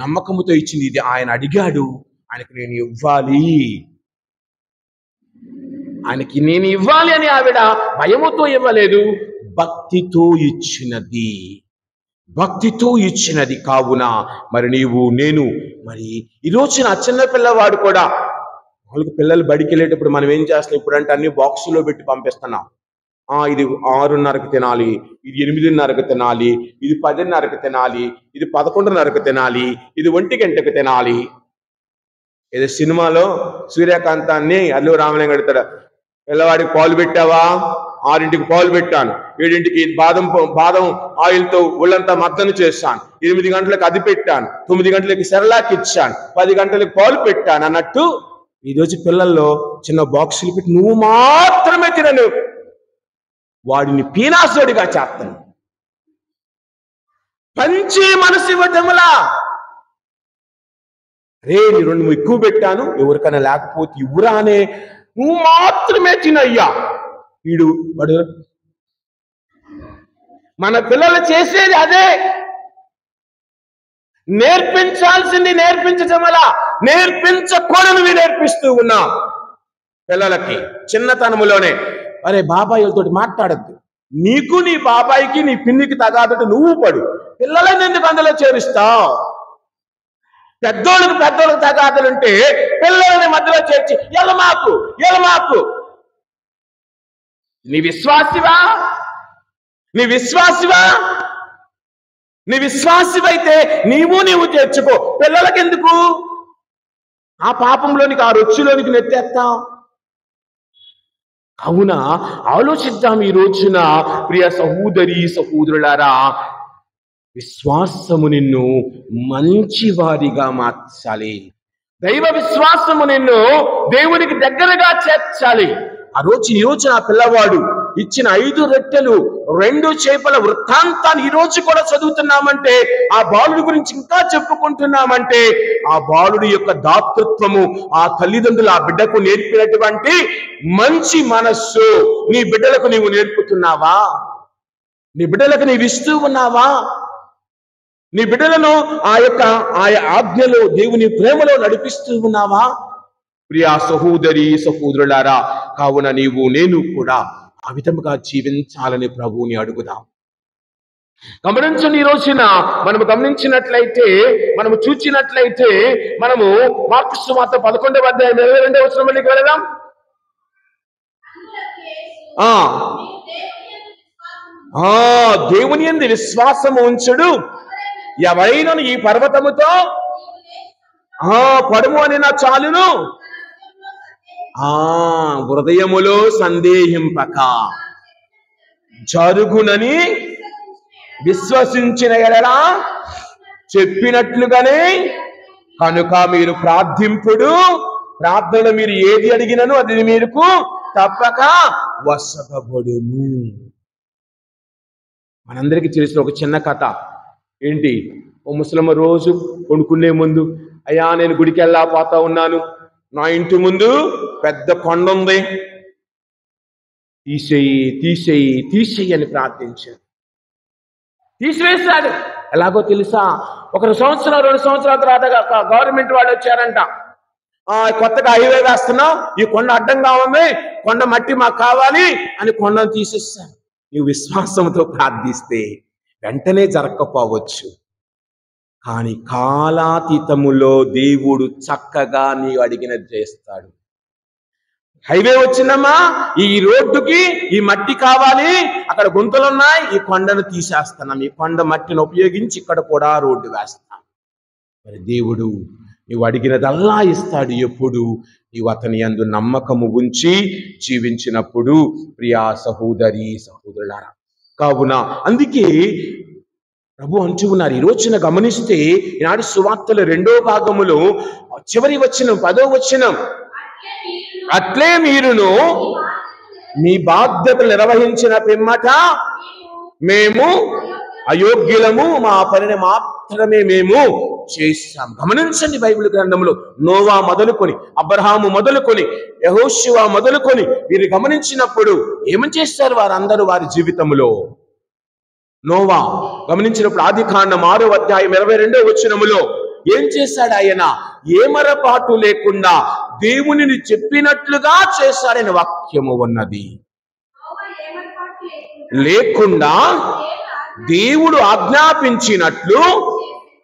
నమ్మకముతో ఇచ్చింది. ఇది ఆయన అడిగాడు, ఆయనకి నేను ఇవ్వాలి అని ఆవిడ భయముతో ఇవ్వలేదు, భక్తితో ఇచ్చినది. కావున మరి నీవు నేను మరి ఈరోజు నా చిన్న పిల్లవాడు కూడా, వాళ్ళకి పిల్లలు బడికి వెళ్ళేటప్పుడు మనం ఏం చేస్తున్నాం ఇప్పుడు అంటే అన్ని బాక్సులో పెట్టి పంపిస్తున్నాం. ఇది 6:30కి తినాలి, ఇది 8:30కి తినాలి, ఇది 10:30కి తినాలి, ఇది 11:30కి తినాలి, ఇది 1 గంటకు తినాలి. ఏదో సినిమాలో సూర్యకాంతాన్ని అల్లు రామలింగ అడుగుతాడు, పిల్లవాడికి పాలు పెట్టావా? 6ంటికి పాలు పెట్టాను, 7ంటికి బాదం ఆయిల్తో ఒళ్ళంతా మద్దను చేశాను, 8 గంటలకు అది పెట్టాను, 9 గంటలకి సెరలాక్ ఇచ్చాను, 10 గంటలకు పాలు పెట్టాను అన్నట్టు ఈరోజు పిల్లల్లో చిన్న బాక్సులు పెట్టి నువ్వు మాత్రమే తినను, వాడిని పీనాసుడిగా చేస్తాను. పంచి మనసు ఇవ్వటములా. నేను 2 ఎక్కువ పెట్టాను, ఎవరికైనా లేకపోతే ఇవ్వరానే, నువ్వు మాత్రమే తినయ్యా. వాడు మన పిల్లలు చేసేది అదే. నేర్పించాల్సింది నేర్పించటమలా, నేర్పించకూడనివి నేర్పిస్తూ ఉన్నాం పిల్లలకి చిన్నతనములోనే. అరే బాబాయిలతో మాట్లాడద్దు, నీకు నీ బాబాయికి నీ పిన్నికి తగాదట నువ్వు పడు, పిల్లలని ఎందుకు అందులో చేరుస్తావు? పెద్దోళ్ళకి తగాదులుంటే పిల్లలని మధ్యలో చేర్చి ఎలమాకు. నీ విశ్వాసివైతే నీవు చేర్చుకో, పిల్లలకి ఎందుకు ఆ పాపంలోనికి, ఆ రొచ్చులోనికి నెట్టేస్తాం? అవునా, ఆలోచిద్దాం ఈ రోజున ప్రియ సహోదరులారా. విశ్వాసము నిన్ను మంచివారిగా మార్చాలి. దైవ విశ్వాసము నిన్ను దేవునికి దగ్గరగా చేర్చాలి. ఈ రోజు ఆ పిల్లవాడు ఇచ్చిన 5 రొట్టెలు 2 చేపల వృత్తాంతాన్ని ఈ రోజు కూడా చదువుతున్నామంటే, ఆ బాలుడి గురించి ఇంకా చెప్పుకుంటున్నామంటే, ఆ బాలుడి యొక్క దాతృత్వము, ఆ తల్లిదండ్రులు ఆ బిడ్డకు నేర్పినటువంటి మంచి మనస్సు నీ బిడ్డలకు నీవు నేర్పుతున్నావా? నీ బిడ్డలకు నీవు ఇస్తూ ఉన్నావా? నీ బిడ్డలను ఆయా ఆజ్ఞలో దేవుని ప్రేమలో నడిపిస్తూ ఉన్నావా? ప్రియా సహోదరులారా, కావున నీవు నేను కూడా ఆ విధముగా జీవించాలని ప్రభువుని అడుగుదాం. గమనించండి, ఈ రోజున మనము గమనించినట్లయితే, మనము చూచినట్లయితే, మనము మార్కు సువార్త 11వ అధ్యాయం 22వ వచనంలోకి వెళదాం. దేవుని యందు విశ్వాసము ఉంచుడు, ఎవరైనా ఈ పర్వతముతో పడుము అని నా చాలును, హృదయములో సందేహింపక జరుగునని విశ్వసించిన ఎడల చెప్పినట్లుగానే కనుక మీరు ప్రార్థింపుడు, ప్రార్థన మీరు ఏది అడిగినను అది మీకు తప్పక వసగబడును. మనందరికీ తెలిసిన ఒక చిన్న కథ ఏంటి? ఓ ముసలమ్మ రోజు కొనుక్కునే ముందు, అయ్యా నేను గుడికి వెళ్ళకపోతా ఉన్నాను, నా ఇంటి ముందు పెద్ద కొండ ఉంది, తీసేయి అని ప్రార్థించాడు. తీసివేశాడు. ఎలాగో తెలుసా? 1 సంవత్సరం 2 సంవత్సరాల తర్వాత గవర్నమెంట్ వాళ్ళు వచ్చారంట, కొత్తగా హైవే వేస్తున్నాం, ఈ కొండ అడ్డంగా ఉంది, కొండ మట్టి మాకు కావాలి అని కొండను తీసేస్తారు. నీవు విశ్వాసంతో ప్రార్థిస్తే వెంటనే జరగకపోవచ్చు, కానీ కాలాతీతములో దేవుడు చక్కగా నీవు అడిగినది చేస్తాడు. హైవే వచ్చిందమ్మా, ఈ రోడ్డుకి ఈ మట్టి కావాలి, అక్కడ గుంతలున్నాయి, ఈ కొండను తీసేస్తున్నాం, ఈ కొండ మట్టిని ఉపయోగించి ఇక్కడ కూడా రోడ్డు వేస్తాం. మరి దేవుడు నీవు అడిగినదల్లా ఇస్తాడు ఎప్పుడు నీవు అతని యందు నమ్మకము ఉంచి జీవించినప్పుడు. ప్రియా సహోదరి సహోదరులారా, కావున అందుకే ప్రభు అంటూ ఉన్నారు. ఈ రోజున గమనిస్తే ఈనాడు సువార్తల 2వ భాగములో చివరి వచనం 10వ వచనం, అట్లే మీరును మీ బాధ్యతలు నిర్వహించిన పిమ్మట మేము అయోగ్యులము, మా పనిని మాత్రమే మేము చేశాం. గమనించండి, బైబిల్ గ్రంథంలో నోవా మొదలుకొని, అబ్రహాము మొదలుకొని, యెహోషువ మొదలుకొని వీరు గమనించినప్పుడు ఏమని చేస్తారు వారందరూ వారి జీవితంలో? నోవా గమనించినప్పుడు ఆదికాండం 6వ అధ్యాయం 22వ వచనములో ఏం చేశాడు ఆయన? ఏమరపాటు లేకుండా దేవునిని చెప్పినట్లుగా చేశాడని వాక్యము ఉన్నది. లేకుండా దేవుడు ఆజ్ఞాపించినట్లు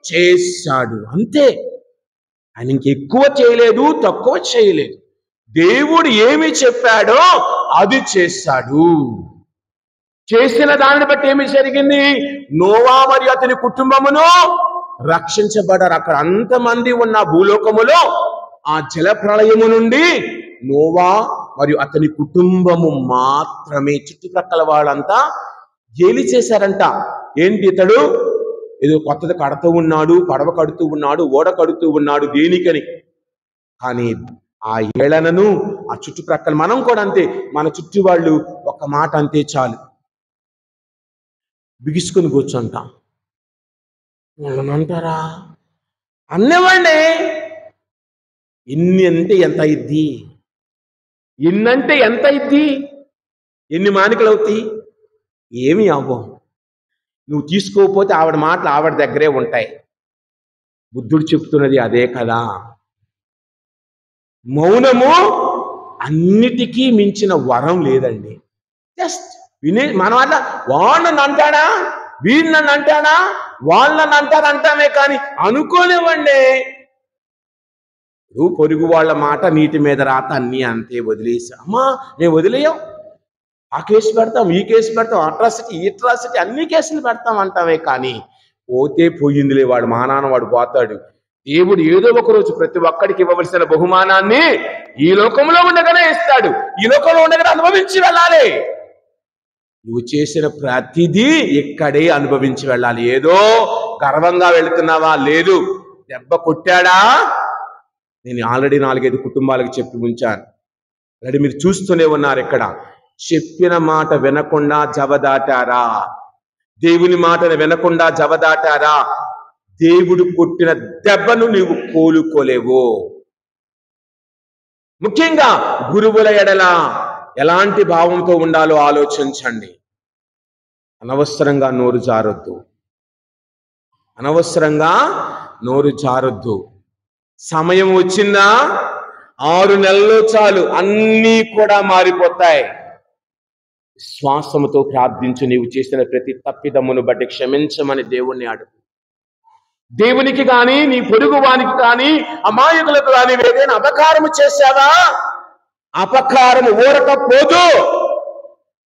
చేశాడు, అంతే. ఆయన ఇంకెక్కువ చేయలేదు, తక్కువ చేయలేదు. దేవుడు ఏమి చెప్పాడో అది చేశాడు. చేసిన దానిని బట్టి ఏమి జరిగింది? నోవా మరియు అతని కుటుంబమును రక్షించబడ్డారు. అక్కడ అంతమంది ఉన్న భూలోకములో ఆ జల ప్రళయము నుండి నోవా మరియు అతని కుటుంబము మాత్రమే, చుట్టుప్రక్కల వాళ్ళంతా గేలి చేశారంట. ఏంటి ఇతడు ఏదో కొత్తది కడుతూ ఉన్నాడు, పడవ కడుతూ ఉన్నాడు, ఓడ కడుతూ ఉన్నాడు, దేనికని. కానీ ఆ ఏళనను ఆ చుట్టుప్రక్కల మనం కూడా అంతే, మన చుట్టూ వాళ్ళు ఒక మాట అంతే చాలు, బిగుసుకుని కూర్చుంటాం. అంటారా అన్నవండి, ఇన్ని అంటే ఎంత అయింది, ఇన్నంటే ఎంత అయింది, ఎన్ని మానికలు అవుతాయి? ఏమి అవ్వం. నువ్వు తీసుకోకపోతే ఆవిడ మాటలు ఆవిడ దగ్గరే ఉంటాయి. బుద్ధుడు చెప్తున్నది అదే కదా. మౌనము అన్నిటికీ మించిన వరం లేదండి. జస్ట్ వినే మన వల్ల వాడు నన్ను అంటాడా, వీడు నన్ను అంటాడా, వాళ్ళు నన్ను అంటారంటామే కానీ అనుకోలేవండి. నువ్వు పొరుగు వాళ్ళ మాట నీటి మీద రాత అన్నీ అంతే వదిలేసా. అమ్మా మేము వదిలేయం, ఆ కేసు పెడతాం, ఈ కేసు పెడతాం, అట్రాసిటీ ఈ అట్రాసిటీ అన్ని కేసులు పెడతాం అంటామే కానీ పోతే పోయిందిలే, వాడు మానాన వాడు పోతాడు. దేవుడు ఏదో ఒక రోజు ప్రతి ఒక్కడికి ఇవ్వవలసిన బహుమానాన్ని ఈ లోకంలో ఉండగానే ఇస్తాడు, ఈ లోకంలో ఉండగానే అనుభవించి వెళ్ళాలి. నువ్వు చేసిన ప్రతిదీ ఇక్కడే అనుభవించి వెళ్ళాలి. ఏదో గర్వంగా వెళుతున్నావా? లేదు. దెబ్బ కొట్టాడా? నేను ఆల్రెడీ 4-5 కుటుంబాలకు చెప్పి ఉంచాను. అలాగే మీరు చూస్తూనే ఉన్నారు. ఇక్కడ చెప్పిన మాట వినకుండా జవదాటారా? దేవుని మాటను వినకుండా జవదాటారా? దేవుడు కొట్టిన దెబ్బను నీవు కోలుకోలేవు. ముఖ్యంగా గురువుల ఎడల ఎలాంటి భావంతో ఉండాలో ఆలోచించండి. అనవసరంగా నోరు జారొద్దు, అనవసరంగా నోరు జారొద్దు. సమయం వచ్చిందా 6 నెలల్లో చాలు, అన్నీ కూడా మారిపోతాయి. విశ్వాసముతో ప్రార్థించు. నీవు చేసిన ప్రతి తప్పిదమ్మును బట్టి క్షమించమని దేవుణ్ణి అడుగు. దేవునికి కానీ నీ పొరుగు వానికి కానీ అమాయకులకు కానీ ఏదైనా అపకారము చేశావా? అపకారము ఊరకపోదు.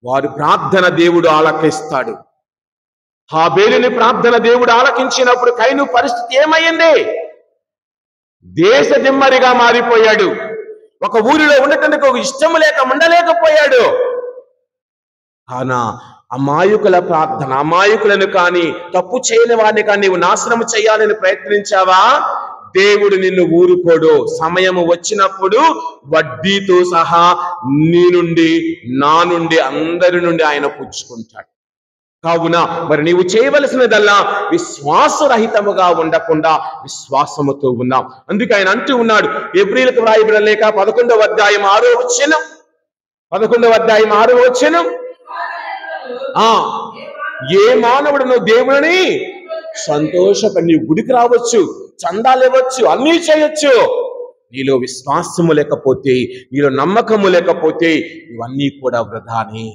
వారి ప్రార్థన దేవుడు ఆలకిస్తాడు. హాబేలుని ప్రార్థన దేవుడు ఆలకించినప్పుడు కయీను పరిస్థితి ఏమైంది? దేశ దిమ్మరిగా మారిపోయాడు. ఒక ఊరిలో ఉండటానికి ఇష్టం లేక ఉండలేకపోయాడు. కానా అమాయకుల ప్రార్థన, అమాయకులను కానీ తప్పు చేయని వారిని కానీ నీవు నాశనం చేయాలని ప్రయత్నించావా? దేవుడు నిన్ను ఊరుకోడు. సమయము వచ్చినప్పుడు వడ్డీతో సహా నీ నుండి, నా నుండి, అందరి నుండి ఆయన పుచ్చుకుంటాడు. కావున మరి నీవు చేయవలసినదల్లా విశ్వాసరహితముగా ఉండకుండా విశ్వాసముతో ఉన్నాం. అందుకే ఆయన అంటూ ఉన్నాడు, ఎబ్రీలకు వ్రాయబడిన లేఖ 11వ అధ్యాయం 6వ వచనం, 11వ అధ్యాయం 6వ వచనం, ఏ మానవుడును దేవుని సంతోషపడి నీవు గుడికి రావచ్చు, చందాలు ఇవ్వచ్చు, అన్నీ చేయొచ్చు. నీలో విశ్వాసము లేకపోతే, నీలో నమ్మకము లేకపోతే ఇవన్నీ కూడా వృధానే.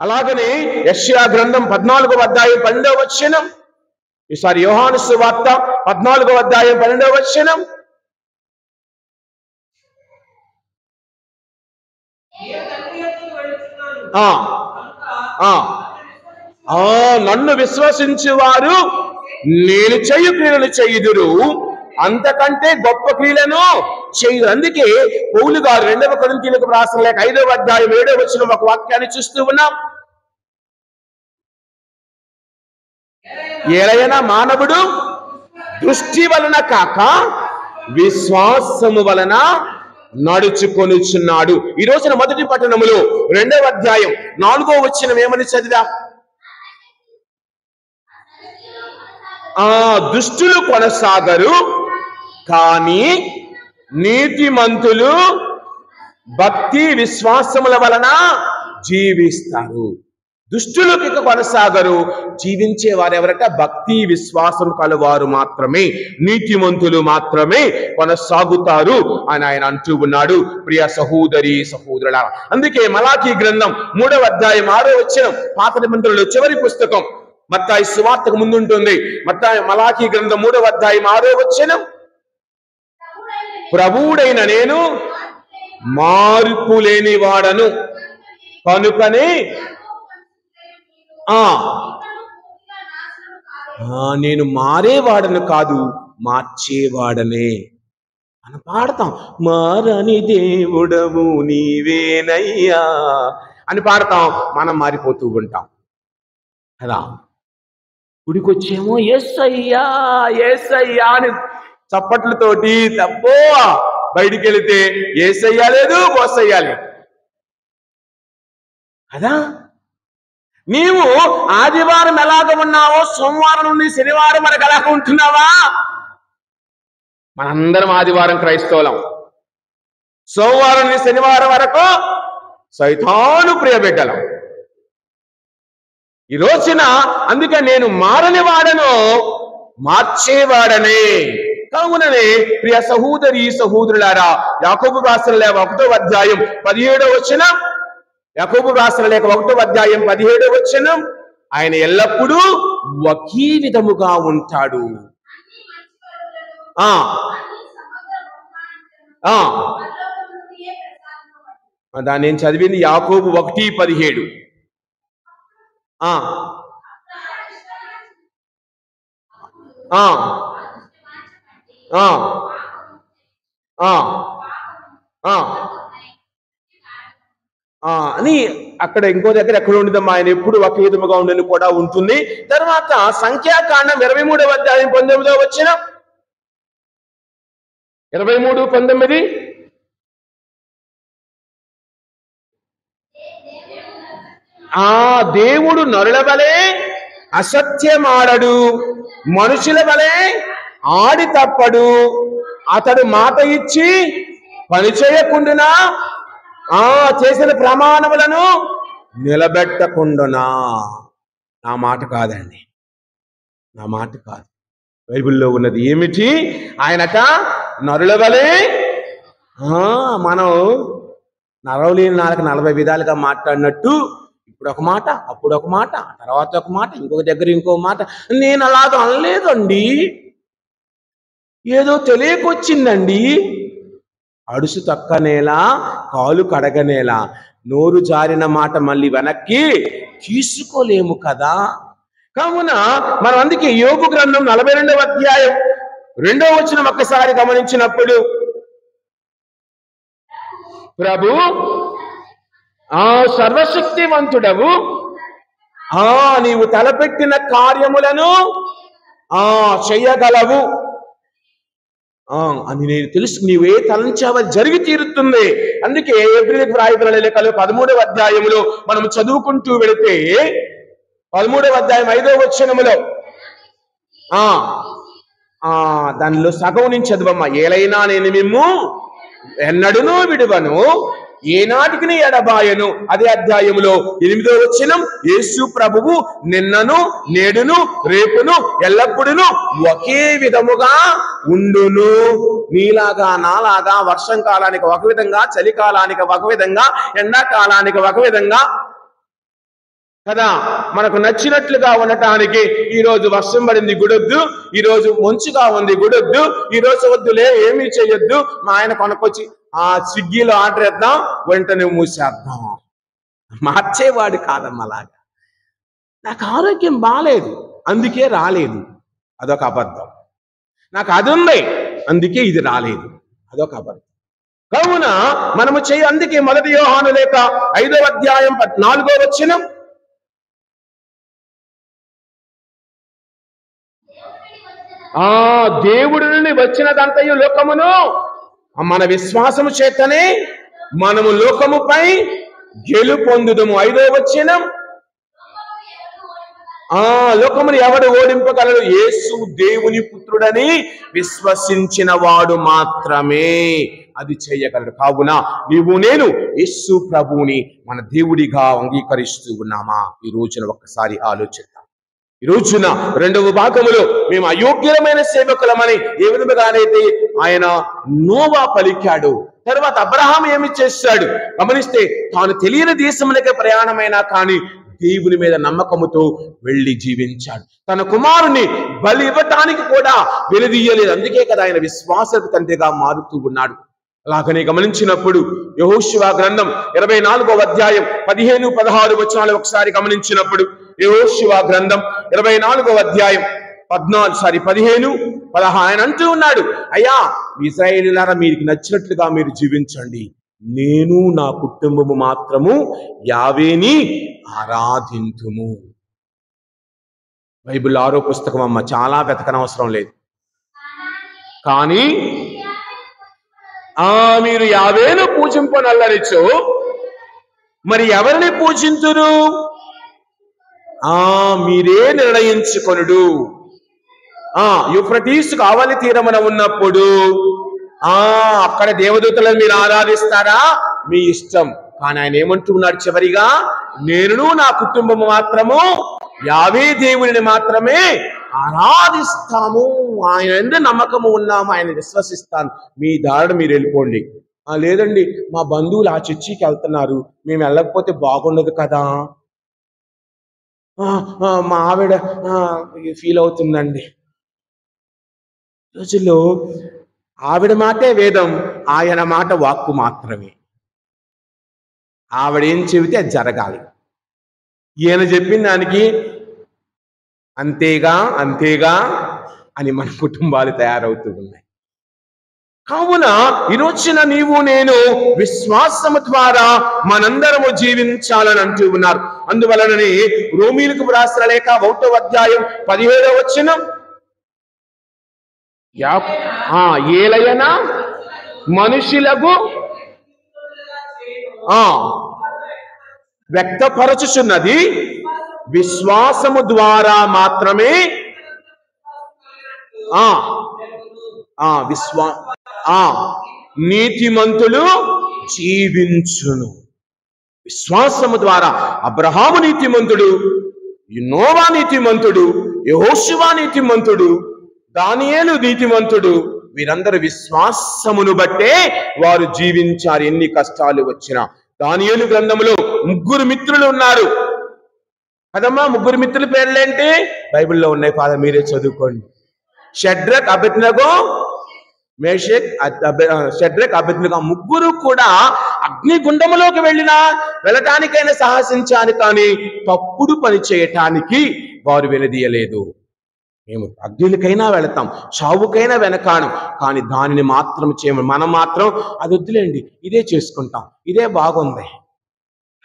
అలాగనే యెషయా గ్రంథం 14వ అధ్యాయం 12వ వచనం, ఈసారి యోహాను సువార్త 14వ అధ్యాయం 12వ వచనం, నన్ను విశ్వసించు వారు నేను చేయు క్రియలు చేయుదురు, అంతకంటే గొప్ప క్రియలను చేయదు. అందుకే పౌలు గారు 2వ కొరింథీయులకు రాసిన లేఖ 5వ అధ్యాయం 7వ వచనం ఒక వాక్యాన్ని చూస్తూ ఉన్నాం. ఏలైనా మానవుడు దృష్టి వలన కాక విశ్వాసము వలన నడుచుకొనుచున్నాడు. ఈ రోజున మొదటి పట్టణములో 2వ అధ్యాయం 4వ వచనం ఏమని చదివా? దుష్టులు కొనసాగరు కానీ నీతిమంతులు భక్తి విశ్వాసముల వలన జీవిస్తారు. దుష్టులకి కొనసాగరు, జీవించే వారెవరట? భక్తి విశ్వాసం కలవారు మాత్రమే, నీతిమంతులు మాత్రమే కొనసాగుతారు అని ఆయన అంటూ ఉన్నాడు. ప్రియ సహోదరి సహోదరుల, అందుకే మలాకీ గ్రంథం 3వ అధ్యాయం 6వ వచనం, పాత నిబంధనలో చివరి పుస్తకం, మత్తయి సువార్తకు ముందుంటుంది. మలాకీ గ్రంథం 3వ అధ్యాయం 6వ వచనం, ప్రభువుడైన నేను మార్పు లేని వాడను కనుకనే నేను మారేవాడను కాదు మార్చేవాడనే అని పాడతాం. మారని దేవుడవు నీవేనయ్యా అని పాడతాం, మనం మారిపోతూ ఉంటాం కదా. గుడికొచ్చేమో యేసయ్యా యేసయ్యా అని చప్పట్లతోటి తప్పో, బయటికి వెళితే యేసయ్యా లేదు బోసయ్యా లేదు కదా. నీవు ఆదివారం ఎలాగ ఉన్నావో సోమవారం నుండి శనివారం మనకు ఎలాగ ఉంటున్నావా? మనందరం ఆదివారం క్రైస్తవులం, సోమవారం నుండి శనివారం వరకు సైతాను ప్రియబిడ్డలం. ఈ రోజున అందుకే నేను మారని వాడను మార్చేవాడనే. కావుననే ప్రియ సహోదరి సహోదరులారా, యాకోబు రాసిన లేఖ 1వ అధ్యాయం 17వ వచనం, యాకోబు రాసిన లేఖ 1వ అధ్యాయం 17వ వచనం, ఆయన ఎల్లప్పుడూ ఒకే విధముగా ఉంటాడు. దాన్ని నేను చదివింది యాకోబు 1:17. అని అక్కడ ఇంకో దగ్గర ఎక్కడ ఉండదమ్మా, ఆయన ఎప్పుడు ఒకే విధముగా ఉండని కూడా ఉంటుంది. తర్వాత సంఖ్యాకాండం 23వ అధ్యాయం 19వ వచనం, 23:19, దేవుడు నరుల వలె అసత్యమాడడు, మనుషుల వలె ఆడి తప్పడు, అతడు మాట ఇచ్చి పని చేయకుండునా చేసిన ప్రమాణములను నిలబెట్టకుండునా. నా మాట కాదండి, నా మాట కాదు. బైబిల్లో ఉన్నది ఏమిటి? ఆయనట నరుల వలె, మనం నరవలేని నాలుగు 40 విధాలుగా మాట్లాడినట్టు ఇప్పుడు ఒక మాట, అప్పుడు ఒక మాట, తర్వాత ఒక మాట, ఇంకొక దగ్గర ఇంకో మాట. నేను అలాగ అనలేదండి, ఏదో తెలియకొచ్చిందండి. అడుసు తక్కనేలా కాలు కడగనేలా, నోరు జారిన మాట మళ్ళీ వెనక్కి తీసుకోలేము కదా. కావున మనం అందుకే యోబు గ్రంథం 42వ అధ్యాయం 2వ వచనం ఒక్కసారి గమనించినప్పుడు, ప్రభు సర్వశక్తివంతుడవు, నీవు తలపెట్టిన కార్యములను చెయ్యగలవు అని నేను తెలుసు. నీవే తలంచావ జరిగి తీరుతుంది. అందుకే ఏప్రిల్కి రాయబడిన లేఖలు 13వ అధ్యాయములో మనం చదువుకుంటూ వెళితే 13వ అధ్యాయం 5వ వచనములో దానిలో సగం నుంచి చదువమ్మా. ఏలైనా నేను మిమ్ము ఎన్నడునూ విడువను, ఏనాటికి ఎడబాయను. అదే అధ్యాయములో 8వ వచనం, యేసు ప్రభువు నిన్నను నేడును రేపును ఎల్లప్పుడూ ఒకే విధముగా ఉండును. నీలాగా నాలాగా వర్షం కాలానికి ఒక విధంగా, చలికాలానికి ఒక విధంగా, ఎండాకాలానికి ఒక విధంగా కదా. మనకు నచ్చినట్లుగా ఉండటానికి ఈరోజు వర్షం పడింది గుడొద్దు, ఈరోజు మంచుగా ఉంది గుడొద్దు, ఈరోజు వద్దులే ఏమీ చేయొద్దు, మా ఆయన కొనుక్కొచ్చి స్విగ్గీలో ఆర్డర్ వేద్దాం, వెంటనే మూసేద్దాం. మార్చేవాడు కాదమ్మా. అలాగా నాకు ఆరోగ్యం బాలేదు అందుకే రాలేదు, అదొక అబద్ధం. నాకు అది ఉంది అందుకే ఇది రాలేదు, అదొక అబద్ధం. కావున మనము అందుకే 1 యోహాను లేఖ 5వ అధ్యాయం 14వ వచనం, దేవుడి నుండి వచ్చినదంతయు లోకమును మన విశ్వాసము చేతనే మనము లోకముపై గెలుపొందుదము. 5వ వచనం, లోకమును ఎవడు ఓడింపగలడు? యేసు దేవుని పుత్రుడని విశ్వసించిన వాడు మాత్రమే అది చేయగలడు. కావున నీవు నేను యేసు ప్రభువుని మన దేవుడిగా అంగీకరిస్తూ ఉన్నామా? ఈ రోజున ఒక్కసారి ఆలోచిద్దాం. ఈ రోజున 2వ భాగములో మేము అయోగ్యమైన సేవకులమని ఏ విధముగానైతే ఆయన నోవా పలికాడు, తర్వాత అబ్రహాం ఏమి చేశాడు గమనిస్తే, తాను తెలియని దేశములకే ప్రయాణమైనా కానీ దేవుని మీద నమ్మకముతో వెళ్లి జీవించాడు. తన కుమారుని బలి ఇవ్వటానికి కూడా వెనుదీయలేదు. అందుకే కదా ఆయన విశ్వాసపు తండ్రిగా మారుతూ ఉన్నాడు. అలాగనే గమనించినప్పుడు యెహోషువ గ్రంథం 24వ అధ్యాయం 15-16 వచనాలు ఒకసారి గమనించినప్పుడు, యెహోషువ గ్రంథం 24వ అధ్యాయం 15-16 ఆయన అంటూ ఉన్నాడు, అయ్యా ఇశ్రాయేలీయులారా, మీకు నచ్చినట్లుగా మీరు జీవించండి, నేను నా కుటుంబము మాత్రము యావేని ఆరాధింతుము. బైబిల్ 6వ పుస్తకం అమ్మ, చాలా వెతకనవసరం లేదు. కానీ మీరు యావేను పూజింపనల్లనిచో మరి ఎవరిని పూజింతురు? మీరే నిర్ణయించుకొనుడు. యూఫ్రటీస్ కావలి తీరమున ఉన్నప్పుడు అక్కడ దేవదూతలను మీరు ఆరాధిస్తారా? మీ ఇష్టం. కానీ ఆయన ఏమంటున్నాడు చివరిగా, నేను నా కుటుంబము మాత్రము యావే దేవుని మాత్రమే ఆరాధిస్తాము. ఆయన ఎందుకు నమ్మకము ఉన్నాము, ఆయన విశ్వసిస్తాను. మీ దారిని మీరు వెళ్ళిపోండి. లేదండి మా బంధువులు ఆ చర్చికి వెళ్తున్నారు, మేము వెళ్ళకపోతే బాగుండదు కదా, మా ఆవిడ ఫీల్ అవుతుందండి. రోజుల్లో ఆవిడ మాటే వేదం, ఆయన మాట వాక్కు మాత్రమే. ఆవిడ ఏం చెబితే అది జరగాలి. ఈయన చెప్పిన దానికి అంతేగా అంతేగా అని మన కుటుంబాలు తయారవుతూ ఉన్నాయి. కావున ఈరోజున నీవు నేను విశ్వాసము ద్వారా మనందరము జీవించాలని అంటూ ఉన్నారు. అందువలననే రోమీయులకు రాసిన లేఖ 1వ అధ్యాయం 17వ వచనం, ఏలయనా మనుషులకు వ్యక్తపరచుచున్నది విశ్వాసము ద్వారా మాత్రమే. నీతిమంతులు జీవించును. విశ్వాసము ద్వారా అబ్రహాము నీతిమంతుడు, నోవా నీతిమంతుడు, యెహోషువ నీతిమంతుడు, దానియేలు నీతిమంతుడు. వీరందరూ విశ్వాసమును బట్టే వారు జీవించారు, ఎన్ని కష్టాలు వచ్చినా. దానియేలు గ్రంథంలో 3 మిత్రులు ఉన్నారు కదమ్మా. 3 మిత్రుల పేర్లేంటి? బైబిల్లో ఉన్నాయి, ఫాదర్ మీరే చదువుకోండి. షడ్రక్, అబేద్నెగో, మేషక్, షడ్రక్, అబేద్నెగో 3 కూడా అగ్నిగుండములోకి వెళ్ళటానికైనా సాహసించారు, కానీ తప్పుడు పని చేయటానికి వారు వెనుదీయలేదు. మేము అగ్నికైనా వెళతాం, చావుకైనా వెనకాను, కానీ దానిని మాత్రం చేయము. మనం మాత్రం అది వద్దులేండి, ఇదే చేసుకుంటాం, ఇదే బాగుంది.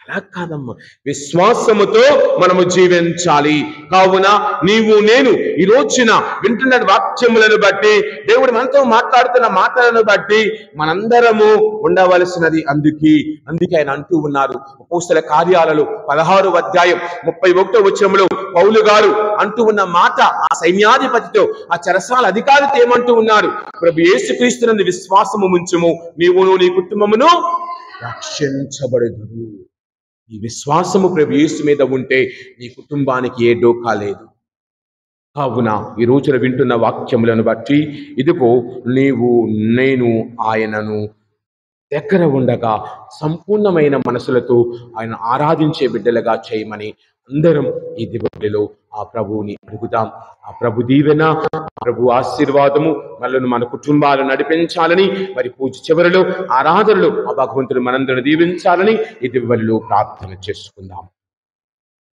అలా కాదమ్మా, విశ్వాసముతో మనము జీవించాలి. కావున నీవు నేను ఈ రోజున వింటున్న వాక్యములను బట్టి, దేవుడు మనతో మాట్లాడుతున్న మాటలను బట్టి మనందరము ఉండవలసినది. అందుకే ఆయన అంటూ ఉన్నారు అపోస్తల కార్యాలలో 16వ అధ్యాయం 31వ వచనంలో పౌలు గారు అంటూ ఉన్న మాట, ఆ సైన్యాధిపతితో, ఆ చెరసాల అధికారితో ఏమంటూ ఉన్నారు? ప్రభు యేసుక్రీస్తునందు విశ్వాసము ఉంచుము, నీవును నీ కుటుంబమును రక్షించబడుదురు. ఈ విశ్వాసము ప్రభు యేసు మీద ఉంటే నీ కుటుంబానికి ఏ డోకా లేదు. కావున ఈ రోజున వింటున్న వాక్యములను బట్టి ఇదిగో నీవు నేను ఆయనను దగ్గర ఉండగా సంపూర్ణమైన మనసులతో ఆయన ఆరాధించే బిడ్డలుగా చేయమని అందరం ఈ దివ్యలో ఆ ప్రభువుని అడుగుదాం. ఆ ప్రభు దీవెన, ఆ ప్రభు ఆశీర్వాదము మనల్ని, మన కుటుంబాలను నడిపించాలని, మరి పూజ చివరిలో ఆరాధనలో ఆ భగవంతుడు మనందరిని దీవించాలని ఈ దివ్యలో ప్రార్థన చేసుకుందాం.